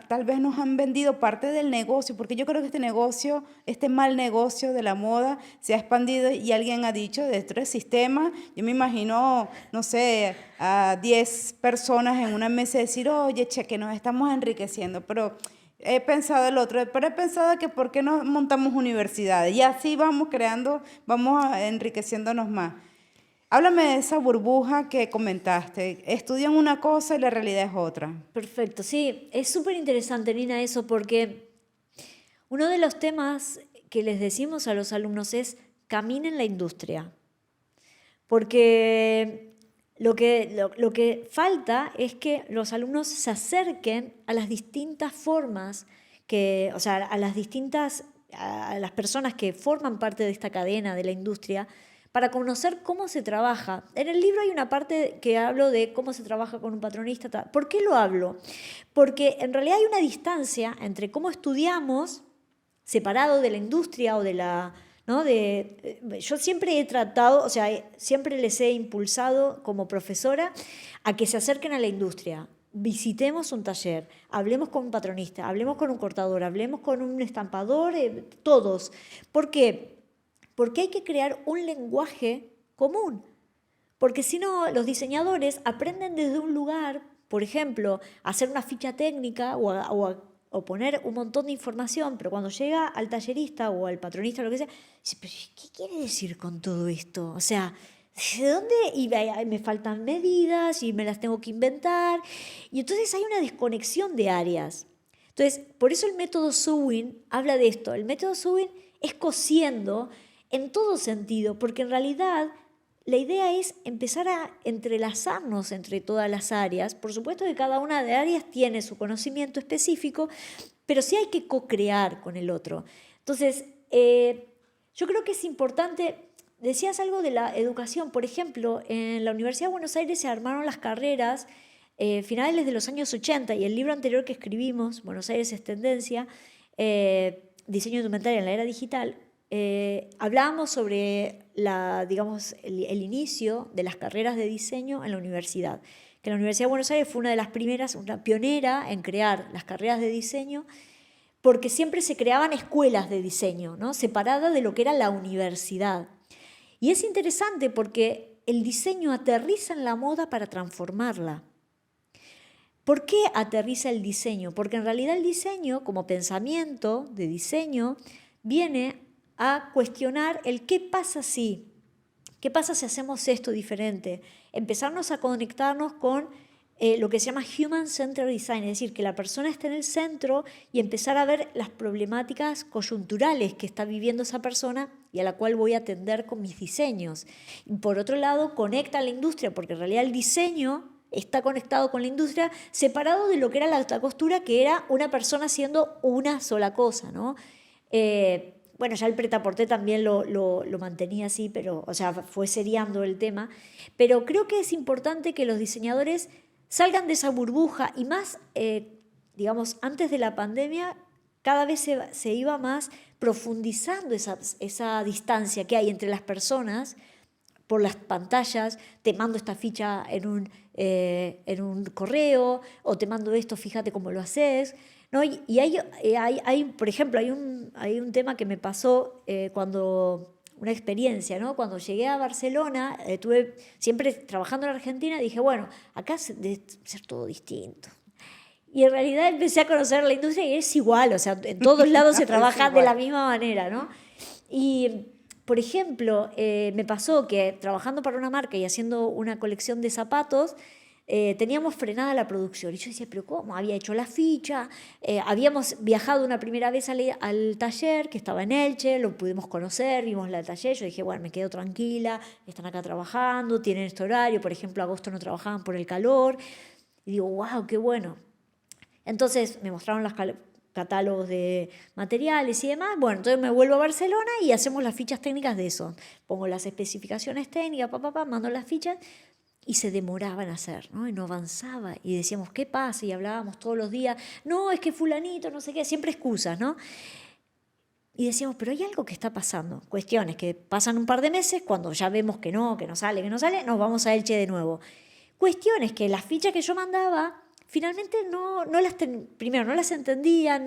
tal vez nos han vendido parte del negocio, porque yo creo que este negocio, este mal negocio de la moda se ha expandido y alguien ha dicho, dentro del sistema, yo me imagino, no sé, a 10 personas en una mesa decir, oye, che, que nos estamos enriqueciendo, pero he pensado el otro, pero he pensado que por qué no montamos universidades y así vamos creando, vamos enriqueciéndonos más. Háblame de esa burbuja que comentaste. Estudian una cosa y la realidad es otra. Perfecto, sí, es súper interesante, Nina, eso, porque uno de los temas que les decimos a los alumnos es caminen la industria, porque lo que falta es que los alumnos se acerquen a las distintas formas, o sea, a las personas que forman parte de esta cadena de la industria, para conocer cómo se trabaja. En el libro hay una parte que hablo de cómo se trabaja con un patronista. ¿Por qué lo hablo? Porque en realidad hay una distancia entre cómo estudiamos separado de la industria o de la... ¿no? Yo siempre he tratado, o sea, siempre les he impulsado como profesora a que se acerquen a la industria. Visitemos un taller, hablemos con un patronista, hablemos con un cortador, hablemos con un estampador, todos. ¿Por qué? Porque hay que crear un lenguaje común. Porque si no, los diseñadores aprenden desde un lugar, por ejemplo, a hacer una ficha técnica o poner un montón de información, pero cuando llega al tallerista o al patronista o lo que sea, dice, ¿pero qué quiere decir con todo esto? O sea, ¿de dónde? Y me faltan medidas y me las tengo que inventar. Y entonces hay una desconexión de áreas. Entonces, por eso el método Sewing habla de esto. El método Sewing es cosiendo en todo sentido, porque en realidad la idea es empezar a entrelazarnos entre todas las áreas. Por supuesto que cada una de áreas tiene su conocimiento específico, pero sí hay que co-crear con el otro. Entonces, yo creo que es importante, decías algo de la educación, por ejemplo, en la Universidad de Buenos Aires se armaron las carreras finales de los años 80 y el libro anterior que escribimos, Buenos Aires es tendencia, diseño indumentaria en la era digital, hablábamos sobre el inicio de las carreras de diseño en la universidad, que la Universidad de Buenos Aires fue una de las primeras, una pionera en crear las carreras de diseño, porque siempre se creaban escuelas de diseño, ¿no? Separadas de lo que era la universidad. Y es interesante porque el diseño aterriza en la moda para transformarla. ¿Por qué aterriza el diseño? Porque en realidad el diseño, como pensamiento de diseño, viene a cuestionar el qué pasa si hacemos esto diferente, empezarnos a conectarnos con lo que se llama Human Centered Design, es decir, que la persona esté en el centro y empezar a ver las problemáticas coyunturales que está viviendo esa persona y a la cual voy a atender con mis diseños. Y por otro lado, conecta a la industria, porque en realidad el diseño está conectado con la industria, separado de lo que era la alta costura, que era una persona haciendo una sola cosa, ¿no? Bueno, ya el prêt-à-porter también lo mantenía así, pero, o sea, fue seriando el tema. Pero creo que es importante que los diseñadores salgan de esa burbuja y más, digamos, antes de la pandemia, cada vez se iba más profundizando esa distancia que hay entre las personas por las pantallas. Te mando esta ficha en un correo, o te mando esto, fíjate cómo lo haces, ¿no? Y hay, por ejemplo, hay un tema que me pasó una experiencia, ¿no? Cuando llegué a Barcelona, estuve siempre trabajando en Argentina, dije, bueno, acá debe ser todo distinto. Y en realidad empecé a conocer la industria y es igual, o sea, en todos lados se trabaja de la misma manera, ¿no? Y, por ejemplo, me pasó que trabajando para una marca y haciendo una colección de zapatos, teníamos frenada la producción. Y yo decía, ¿pero cómo? Había hecho la ficha, habíamos viajado una primera vez al taller que estaba en Elche, lo pudimos conocer, vimos el taller. Yo dije, bueno, me quedo tranquila, están acá trabajando, tienen este horario. Por ejemplo, agosto no trabajaban por el calor. Y digo, wow, qué bueno. Entonces me mostraron los catálogos de materiales y demás. Bueno, entonces me vuelvo a Barcelona y hacemos las fichas técnicas de eso. Pongo las especificaciones técnicas, mando las fichas. Y se demoraba en hacer, ¿no? Y no avanzaba. Y decíamos, ¿qué pasa? Y hablábamos todos los días. No, es que fulanito, no sé qué. Siempre excusas, ¿no? Y decíamos, pero hay algo que está pasando. Cuestiones que pasan un par de meses, cuando ya vemos que no sale, nos vamos a Elche de nuevo. Cuestiones que las fichas que yo mandaba, finalmente primero no las entendía,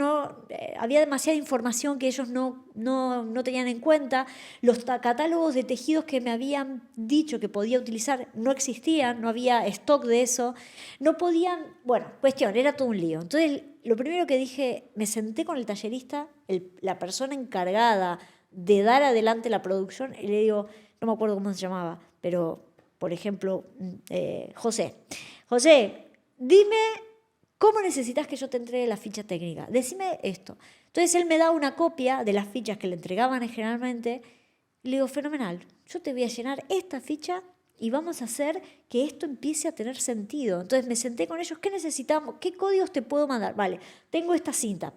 había demasiada información que ellos no tenían en cuenta. Los catálogos de tejidos que me habían dicho que podía utilizar no existían, no había stock de eso, no podían, bueno, era todo un lío. Entonces, lo primero que dije, me senté con el tallerista, la persona encargada de dar adelante la producción, y le digo, no me acuerdo cómo se llamaba, pero, por ejemplo, José, dime cómo necesitas que yo te entregue la ficha técnica. Decime esto. Entonces él me da una copia de las fichas que le entregaban generalmente. Y le digo, fenomenal, yo te voy a llenar esta ficha y vamos a hacer que esto empiece a tener sentido. Entonces me senté con ellos, ¿qué necesitamos? ¿Qué códigos te puedo mandar? Vale, tengo esta cinta,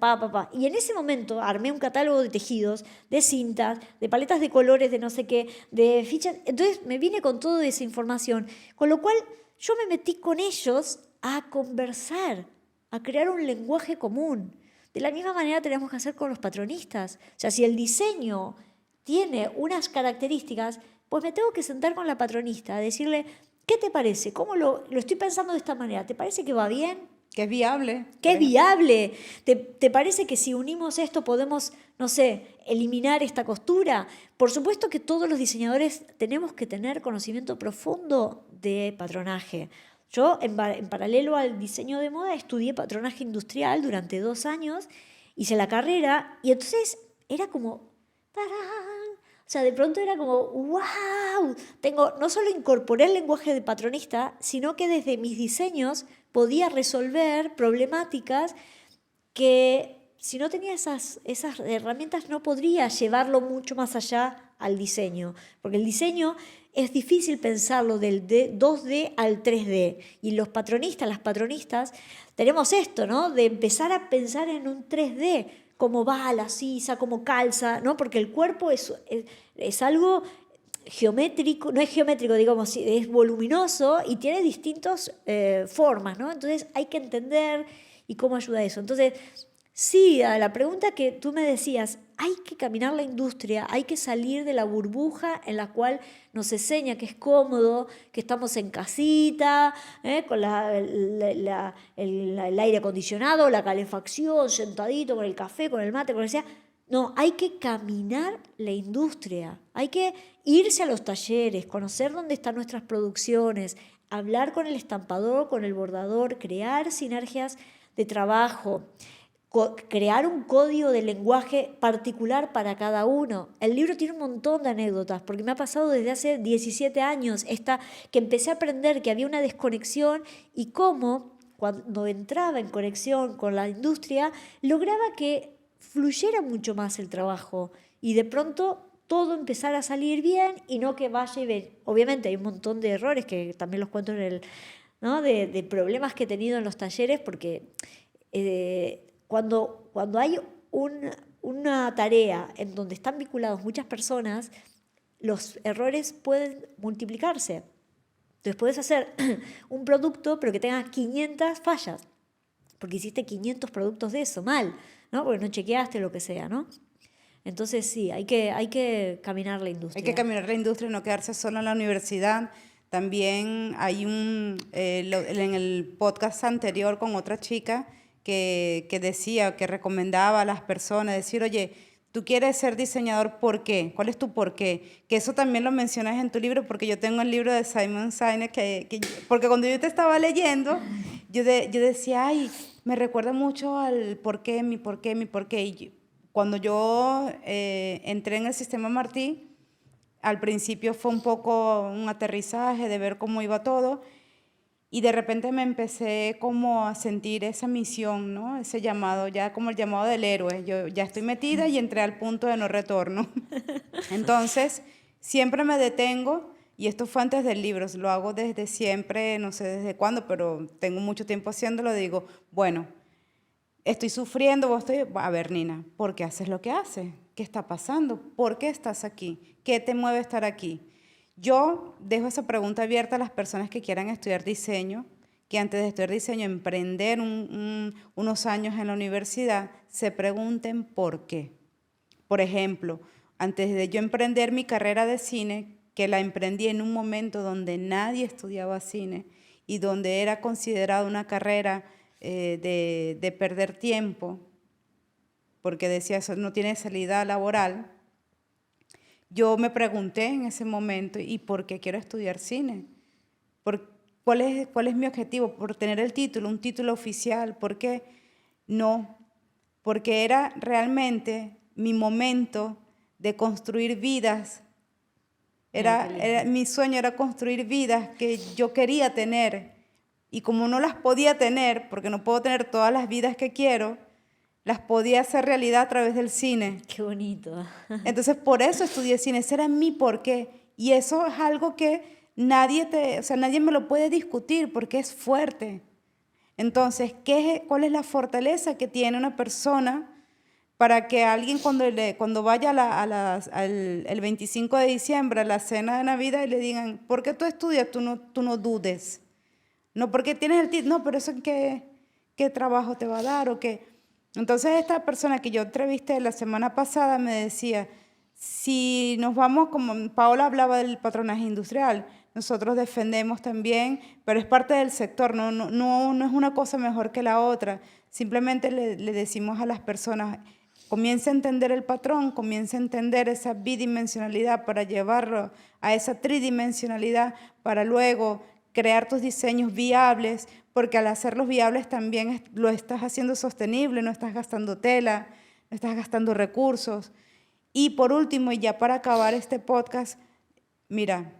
Y en ese momento armé un catálogo de tejidos, de cintas, de paletas de colores, de no sé qué, de fichas. Entonces me vine con toda esa información. Con lo cual yo me metí con ellos a conversar, a crear un lenguaje común. De la misma manera tenemos que hacer con los patronistas. O sea, si el diseño tiene unas características, pues me tengo que sentar con la patronista, a decirle, ¿qué te parece? ¿Cómo lo estoy pensando de esta manera? ¿Te parece que va bien? Que es viable. ¿Qué es viable? ¿Te parece que si unimos esto podemos, no sé, eliminar esta costura? Por supuesto que todos los diseñadores tenemos que tener conocimiento profundo de patronaje. Yo, en paralelo al diseño de moda, estudié patronaje industrial durante 2 años, hice la carrera y entonces era como, ¡tarán! O sea, de pronto era como, ¡wow! No solo incorporé el lenguaje de patronista, sino que desde mis diseños podía resolver problemáticas que si no tenía esas herramientas no podría llevarlo mucho más allá al diseño. Porque el diseño es difícil pensarlo del 2D al 3D. Y las patronistas, tenemos esto, ¿no? De empezar a pensar en un 3D, cómo va la sisa, cómo calza, ¿no? Porque el cuerpo es algo geométrico, no es geométrico, digamos, es voluminoso y tiene distintas formas, ¿no? Entonces hay que entender y cómo ayuda eso. Entonces, sí, a la pregunta que tú me decías, hay que caminar la industria, hay que salir de la burbuja en la cual nos enseña que es cómodo, que estamos en casita, con el aire acondicionado, la calefacción, sentadito con el café, con el mate, con lo que sea. No, hay que caminar la industria, hay que irse a los talleres, conocer dónde están nuestras producciones, hablar con el estampador, con el bordador, crear sinergias de trabajo, crear un código de lenguaje particular para cada uno. El libro tiene un montón de anécdotas, porque me ha pasado desde hace 17 años que empecé a aprender que había una desconexión y cómo cuando entraba en conexión con la industria lograba que fluyera mucho más el trabajo y de pronto todo empezara a salir bien y no que vaya y ven. Obviamente hay un montón de errores que también los cuento en el, ¿no? de problemas que he tenido en los talleres, porque cuando hay una tarea en donde están vinculados muchas personas, los errores pueden multiplicarse. Entonces puedes hacer un producto pero que tenga 500 fallas, porque hiciste 500 productos de eso, mal, ¿no? Porque no chequeaste lo que sea, ¿no? Entonces sí, hay que caminar la industria. Hay que caminar la industria y no quedarse solo en la universidad. También hay en el podcast anterior con otra chica que decía, que recomendaba a las personas, decir, oye, tú quieres ser diseñador, ¿por qué? ¿Cuál es tu por qué? Que eso también lo mencionas en tu libro, porque yo tengo el libro de Simon Sinek, porque cuando yo te estaba leyendo, yo decía, ay, me recuerda mucho al por qué, mi por qué, mi por qué. Y cuando yo entré en el sistema Martí, al principio fue un poco un aterrizaje de ver cómo iba todo y de repente me empecé como a sentir esa misión, ¿no? Ese llamado, ya como el llamado del héroe. Yo ya estoy metida y entré al punto de no retorno. Entonces, siempre me detengo, y esto fue antes del libro, lo hago desde siempre, no sé desde cuándo, pero tengo mucho tiempo haciéndolo, digo, bueno, estoy sufriendo, a ver, Nina, ¿por qué haces lo que haces? ¿Qué está pasando? ¿Por qué estás aquí? ¿Qué te mueve a estar aquí? Yo dejo esa pregunta abierta a las personas que quieran estudiar diseño, que antes de estudiar diseño, emprender unos años en la universidad, se pregunten por qué. Por ejemplo, antes de yo emprender mi carrera de cine, que la emprendí en un momento donde nadie estudiaba cine y donde era considerada una carrera de perder tiempo, porque decía, eso no tiene salida laboral, yo me pregunté en ese momento, ¿y por qué quiero estudiar cine? ¿Cuál es mi objetivo? ¿Por tener el título, un título oficial? ¿Por qué? No, porque era realmente mi momento de construir vidas. Mi sueño era construir vidas que yo quería tener, y como no las podía tener, porque no puedo tener todas las vidas que quiero, las podía hacer realidad a través del cine. Qué bonito. Entonces, por eso estudié cine, ese era mi porqué. Y eso es algo que nadie me lo puede discutir porque es fuerte. Entonces, ¿cuál es la fortaleza que tiene una persona para que alguien cuando vaya el 25 de diciembre a la cena de Navidad y le digan, ¿por qué tú estudias? Tú no dudes. No porque tienes el título, no, pero eso ¿qué trabajo te va a dar o qué? Entonces esta persona que yo entrevisté la semana pasada me decía, si nos vamos, como Paola hablaba del patronaje industrial, nosotros defendemos también, pero es parte del sector, no es una cosa mejor que la otra. Simplemente le decimos a las personas, comienza a entender el patrón, comienza a entender esa bidimensionalidad para llevarlo a esa tridimensionalidad para luego crear tus diseños viables, porque al hacerlos viables también lo estás haciendo sostenible, no estás gastando tela, no estás gastando recursos. Y por último, y ya para acabar este podcast, mira,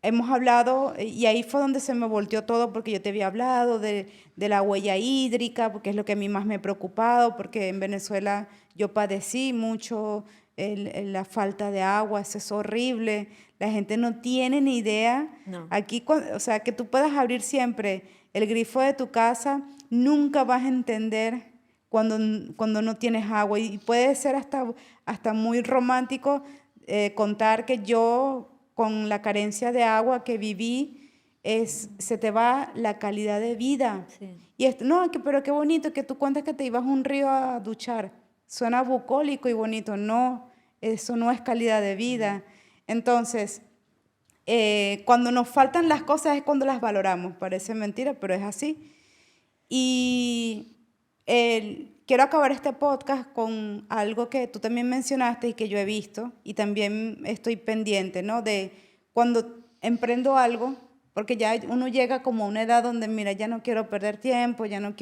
hemos hablado, y ahí fue donde se me volteó todo, porque yo te había hablado de la huella hídrica, porque es lo que a mí más me ha preocupado, porque en Venezuela yo padecí mucho la falta de agua, eso es horrible, la gente no tiene ni idea. No. Aquí, o sea, que tú puedas abrir siempre el grifo de tu casa, nunca vas a entender cuando no tienes agua, y puede ser hasta muy romántico contar que yo, con la carencia de agua que viví, se te va la calidad de vida. Sí. Y no, pero qué bonito que tú cuentas que te ibas a un río a duchar. Suena bucólico y bonito. No, eso no es calidad de vida. Entonces, cuando nos faltan las cosas es cuando las valoramos. Parece mentira, pero es así. Y quiero acabar este podcast con algo que tú también mencionaste y que yo he visto y también estoy pendiente, ¿no? De cuando emprendo algo, porque ya uno llega como a una edad donde, mira, ya no quiero perder tiempo, yo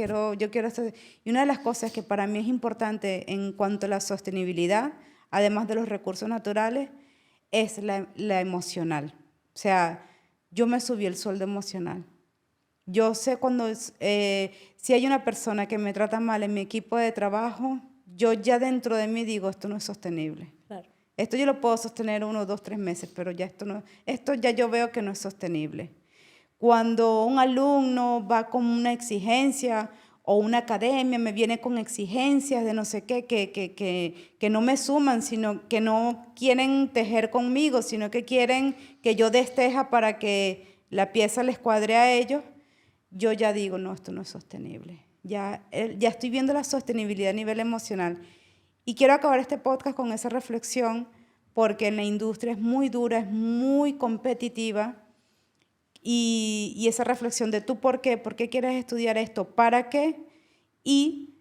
quiero hacer... Y una de las cosas que para mí es importante en cuanto a la sostenibilidad, además de los recursos naturales, es la emocional. O sea, yo me subí el sueldo emocional. Yo sé si hay una persona que me trata mal en mi equipo de trabajo, yo ya dentro de mí digo, esto no es sostenible. Claro. Esto yo lo puedo sostener 1, 2, 3 meses, pero ya esto ya yo veo que no es sostenible. Cuando un alumno va con una exigencia o una academia me viene con exigencias de no sé qué, que no me suman, sino que no quieren tejer conmigo, sino que quieren que yo desteja para que la pieza les cuadre a ellos, yo ya digo, no, esto no es sostenible. Ya estoy viendo la sostenibilidad a nivel emocional. Y quiero acabar este podcast con esa reflexión, porque en la industria es muy dura, es muy competitiva, y esa reflexión de tú por qué quieres estudiar esto, para qué, y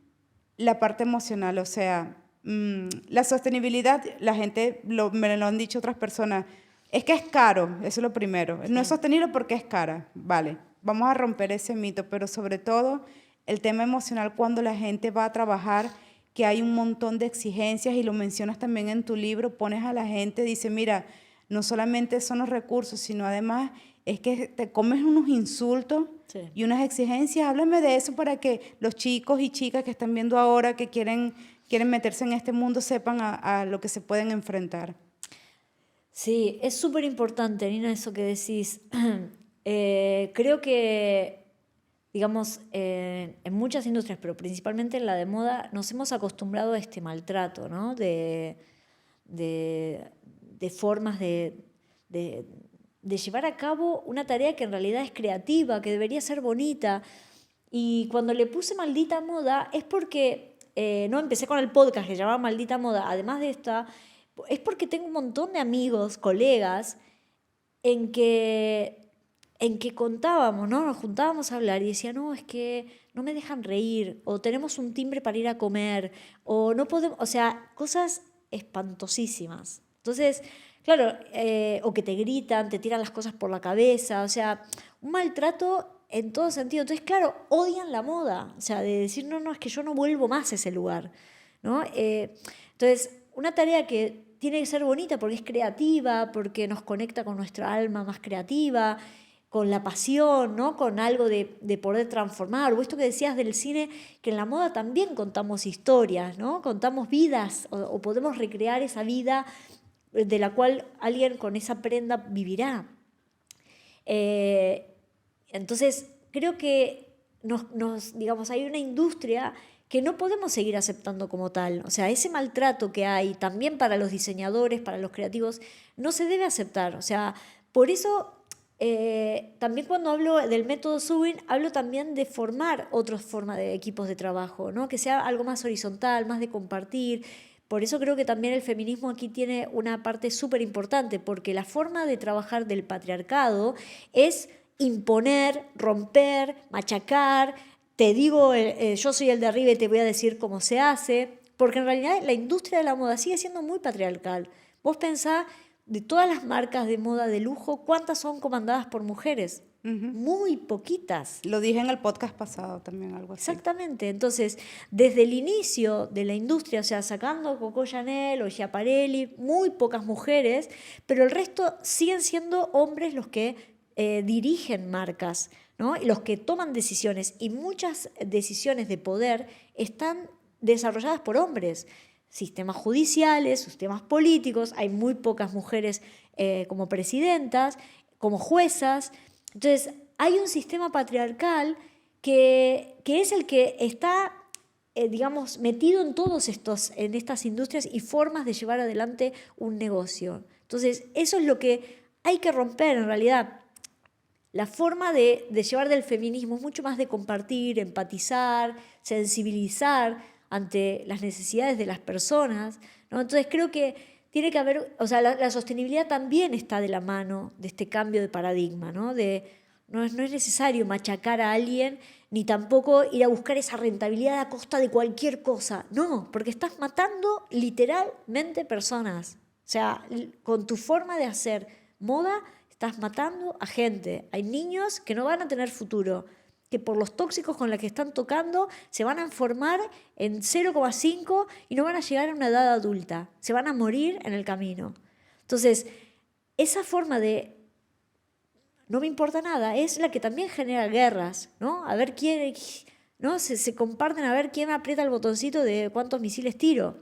la parte emocional, o sea, la sostenibilidad, la gente, me lo han dicho otras personas, es que es caro, eso es lo primero, no es sostenible porque es cara, vale, vamos a romper ese mito, pero sobre todo el tema emocional cuando la gente va a trabajar, que hay un montón de exigencias y lo mencionas también en tu libro, pones a la gente, dice, mira, no solamente son los recursos, sino además es que te comes unos insultos y unas exigencias. Háblame de eso para que los chicos y chicas que están viendo ahora, que quieren meterse en este mundo, sepan a lo que se pueden enfrentar. Sí, es súper importante, Nina, eso que decís. Creo que, digamos, en muchas industrias, pero principalmente en la de moda, nos hemos acostumbrado a este maltrato, ¿no? De formas de llevar a cabo una tarea que en realidad es creativa, que debería ser bonita. Y cuando le puse Maldita Moda es porque, no empecé con el podcast que se llamaba Maldita Moda, además de esta, es porque tengo un montón de amigos, colegas, en que contábamos, ¿no? Nos juntábamos a hablar y decía, no, es que no me dejan reír, o tenemos un timbre para ir a comer, o no podemos, o sea, cosas espantosísimas. Entonces, claro, o que te gritan, te tiran las cosas por la cabeza, o sea, un maltrato en todo sentido. Entonces, claro, odian la moda, o sea, de decir, no, es que yo no vuelvo más a ese lugar, ¿no? Entonces, una tarea que tiene que ser bonita porque es creativa, porque nos conecta con nuestra alma más creativa, con la pasión, ¿no? Con algo de poder transformar. O esto que decías del cine, que en la moda también contamos historias, ¿no? Contamos vidas o podemos recrear esa vida de la cual alguien con esa prenda vivirá. Entonces, creo que digamos, hay una industria que no podemos seguir aceptando como tal. O sea, ese maltrato que hay también para los diseñadores, para los creativos, no se debe aceptar. O sea, por eso también cuando hablo del método Subin, hablo también de formar otras formas de equipos de trabajo, ¿no? Que sea algo más horizontal, más de compartir. Por eso creo que también el feminismo aquí tiene una parte súper importante, porque la forma de trabajar del patriarcado es imponer, romper, machacar. Te digo, yo soy el de arriba y te voy a decir cómo se hace, porque en realidad la industria de la moda sigue siendo muy patriarcal. Vos pensá, de todas las marcas de moda de lujo, ¿cuántas son comandadas por mujeres? Muy poquitas. Lo dije en el podcast pasado también, algo así. Exactamente. Entonces, desde el inicio de la industria, o sea, sacando Coco Chanel o Schiaparelli, muy pocas mujeres, pero el resto siguen siendo hombres los que dirigen marcas, ¿no? Y los que toman decisiones, y muchas decisiones de poder están desarrolladas por hombres. Sistemas judiciales, sistemas políticos, hay muy pocas mujeres como presidentas, como juezas. Entonces, hay un sistema patriarcal que es el que está, digamos, metido en en estas industrias y formas de llevar adelante un negocio. Entonces, eso es lo que hay que romper en realidad. La forma de llevar del feminismo es mucho más de compartir, empatizar, sensibilizar ante las necesidades de las personas, ¿no? Entonces creo que tiene que haber, o sea, la sostenibilidad también está de la mano de este cambio de paradigma, ¿no? No es necesario machacar a alguien, ni tampoco ir a buscar esa rentabilidad a costa de cualquier cosa. No, porque estás matando literalmente personas. O sea, con tu forma de hacer moda, estás matando a gente. Hay niños que no van a tener futuro, que por los tóxicos con los que están tocando se van a formar en 0,5 y no van a llegar a una edad adulta. Se van a morir en el camino. Entonces, esa forma de no me importa nada es la que también genera guerras, ¿no? A ver quién, ¿no? Se comparten a ver quién aprieta el botoncito de cuántos misiles tiro.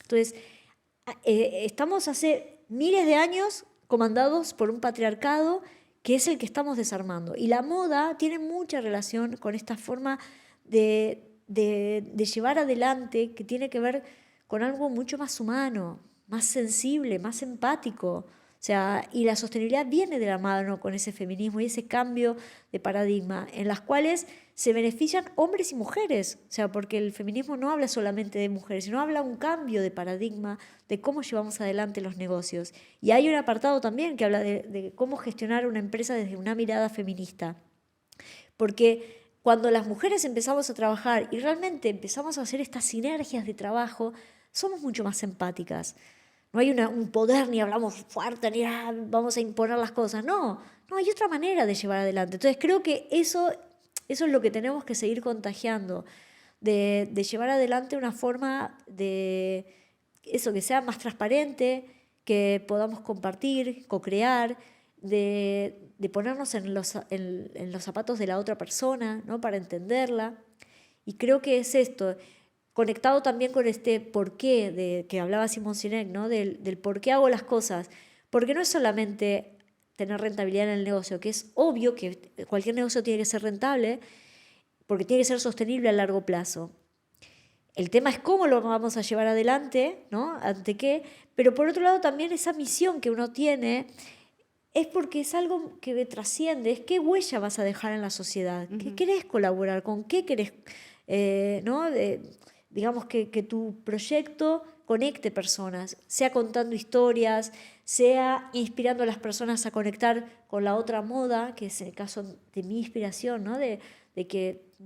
Entonces, estamos hace miles de años comandados por un patriarcado que es el que estamos desarmando. Y la moda tiene mucha relación con esta forma de llevar adelante, que tiene que ver con algo mucho más humano, más sensible, más empático. O sea, y la sostenibilidad viene de la mano con ese feminismo y ese cambio de paradigma, en las cuales se benefician hombres y mujeres. O sea, porque el feminismo no habla solamente de mujeres, sino habla un cambio de paradigma de cómo llevamos adelante los negocios. Y hay un apartado también que habla de cómo gestionar una empresa desde una mirada feminista. Porque cuando las mujeres empezamos a trabajar y realmente empezamos a hacer estas sinergias de trabajo, somos mucho más empáticas. No hay un poder, ni hablamos fuerte, ni vamos a imponer las cosas. No, hay otra manera de llevar adelante. Entonces creo que eso es lo que tenemos que seguir contagiando, de llevar adelante una forma de eso, que sea más transparente, que podamos compartir, co-crear, de ponernos en los zapatos de la otra persona, ¿no? Para entenderla. Y creo que es esto, conectado también con este porqué que hablaba Simón Sinek, ¿no? Del por qué hago las cosas. Porque no es solamente tener rentabilidad en el negocio, que es obvio que cualquier negocio tiene que ser rentable, porque tiene que ser sostenible a largo plazo. El tema es cómo lo vamos a llevar adelante, ¿no? ¿Ante qué? Pero por otro lado también esa misión que uno tiene es porque es algo que trasciende, es qué huella vas a dejar en la sociedad, qué querés colaborar, con qué querés, ¿no? Digamos que tu proyecto conecte personas, sea contando historias, sea inspirando a las personas a conectar con la otra moda, que es el caso de mi inspiración, ¿no? de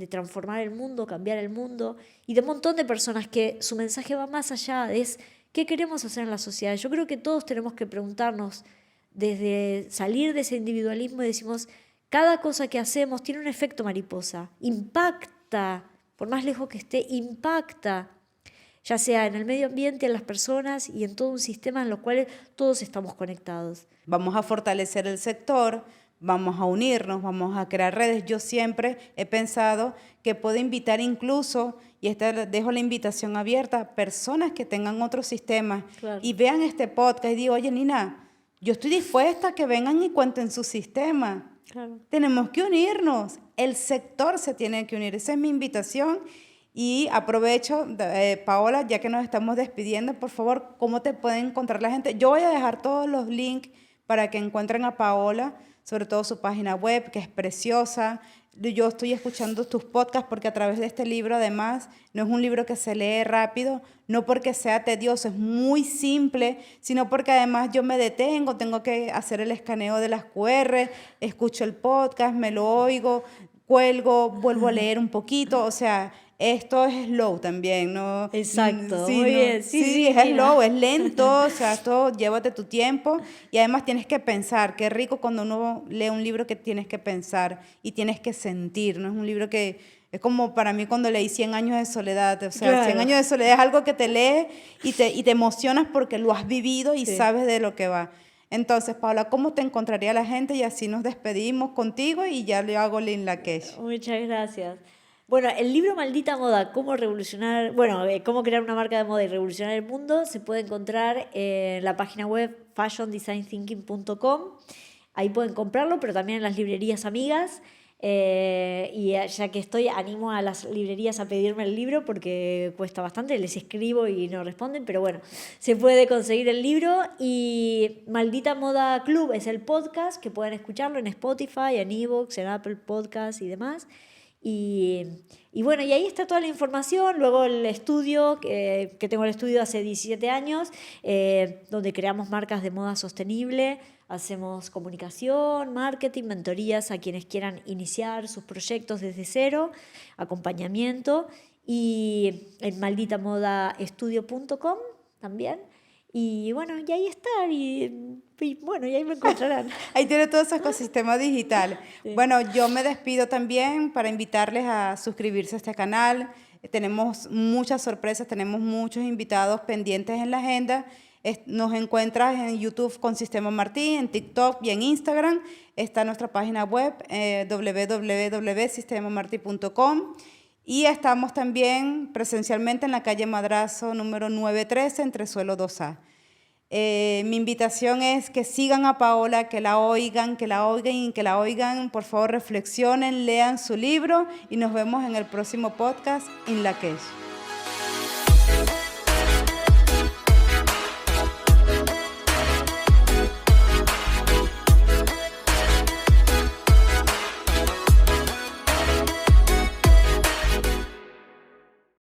transformar el mundo, cambiar el mundo, y de un montón de personas que su mensaje va más allá, es qué queremos hacer en la sociedad. Yo creo que todos tenemos que preguntarnos, desde salir de ese individualismo y decimos, cada cosa que hacemos tiene un efecto mariposa, impacta, por más lejos que esté, impacta, ya sea en el medio ambiente, en las personas y en todo un sistema en el cual todos estamos conectados. Vamos a fortalecer el sector, vamos a unirnos, vamos a crear redes. Yo siempre he pensado que puedo invitar incluso, y dejo la invitación abierta, a personas que tengan otros sistemas, claro, y vean este podcast y digo, oye, Nina, yo estoy dispuesta a que vengan y cuenten su sistema. Claro. Tenemos que unirnos, el sector se tiene que unir, esa es mi invitación. Y aprovecho, Paola, ya que nos estamos despidiendo, por favor, ¿cómo te pueden encontrar la gente? Yo voy a dejar todos los links para que encuentren a Paola, sobre todo su página web, que es preciosa. Yo estoy escuchando tus podcasts porque a través de este libro, además, no es un libro que se lee rápido, no porque sea tedioso, es muy simple, sino porque además yo me detengo, tengo que hacer el escaneo de las QR, escucho el podcast, me lo oigo, cuelgo, vuelvo a leer un poquito, o sea, esto es slow también, ¿no? Exacto, sí, muy no, bien. Sí, es slow, es lento, o sea, esto llévate tu tiempo y además tienes que pensar. Qué rico cuando uno lee un libro que tienes que pensar y tienes que sentir, ¿no? Es un libro que es como para mí cuando leí 100 años de soledad, o sea, claro, 100 años de soledad es algo que te lees y te emocionas porque lo has vivido y sí, sabes de lo que va. Entonces, Paola, ¿cómo te encontraría la gente? Y así nos despedimos contigo y ya le hago Lynn Lakesh. Muchas gracias. Bueno, el libro Maldita Moda, cómo cómo crear una marca de moda y revolucionar el mundo, se puede encontrar en la página web fashiondesignThinking.com. Ahí pueden comprarlo, pero también en las librerías amigas. Y ya que estoy, animo a las librerías a pedirme el libro porque cuesta bastante, les escribo y no responden, pero bueno, se puede conseguir el libro. Y Maldita Moda Club es el podcast, que pueden escucharlo en Spotify, en iVoox, en Apple Podcasts y demás. Y bueno, y ahí está toda la información. Luego el estudio, que tengo el estudio hace 17 años, donde creamos marcas de moda sostenible, hacemos comunicación, marketing, mentorías a quienes quieran iniciar sus proyectos desde cero, acompañamiento, y en malditamodaestudio.com también. Y bueno, y ahí están, y bueno, y ahí me encontrarán. Ahí tiene todo ese ecosistema digital. Sí. Bueno, yo me despido también para invitarles a suscribirse a este canal. Tenemos muchas sorpresas, tenemos muchos invitados pendientes en la agenda. Nos encuentras en YouTube con Sistema Martí, en TikTok y en Instagram. Está nuestra página web www.sistemamarti.com. Y estamos también presencialmente en la calle Madrazo número 913, entre Suelo 2A. Mi invitación es que sigan a Paola, que la oigan y que la oigan. Por favor, reflexionen, lean su libro y nos vemos en el próximo podcast, In Lakesh.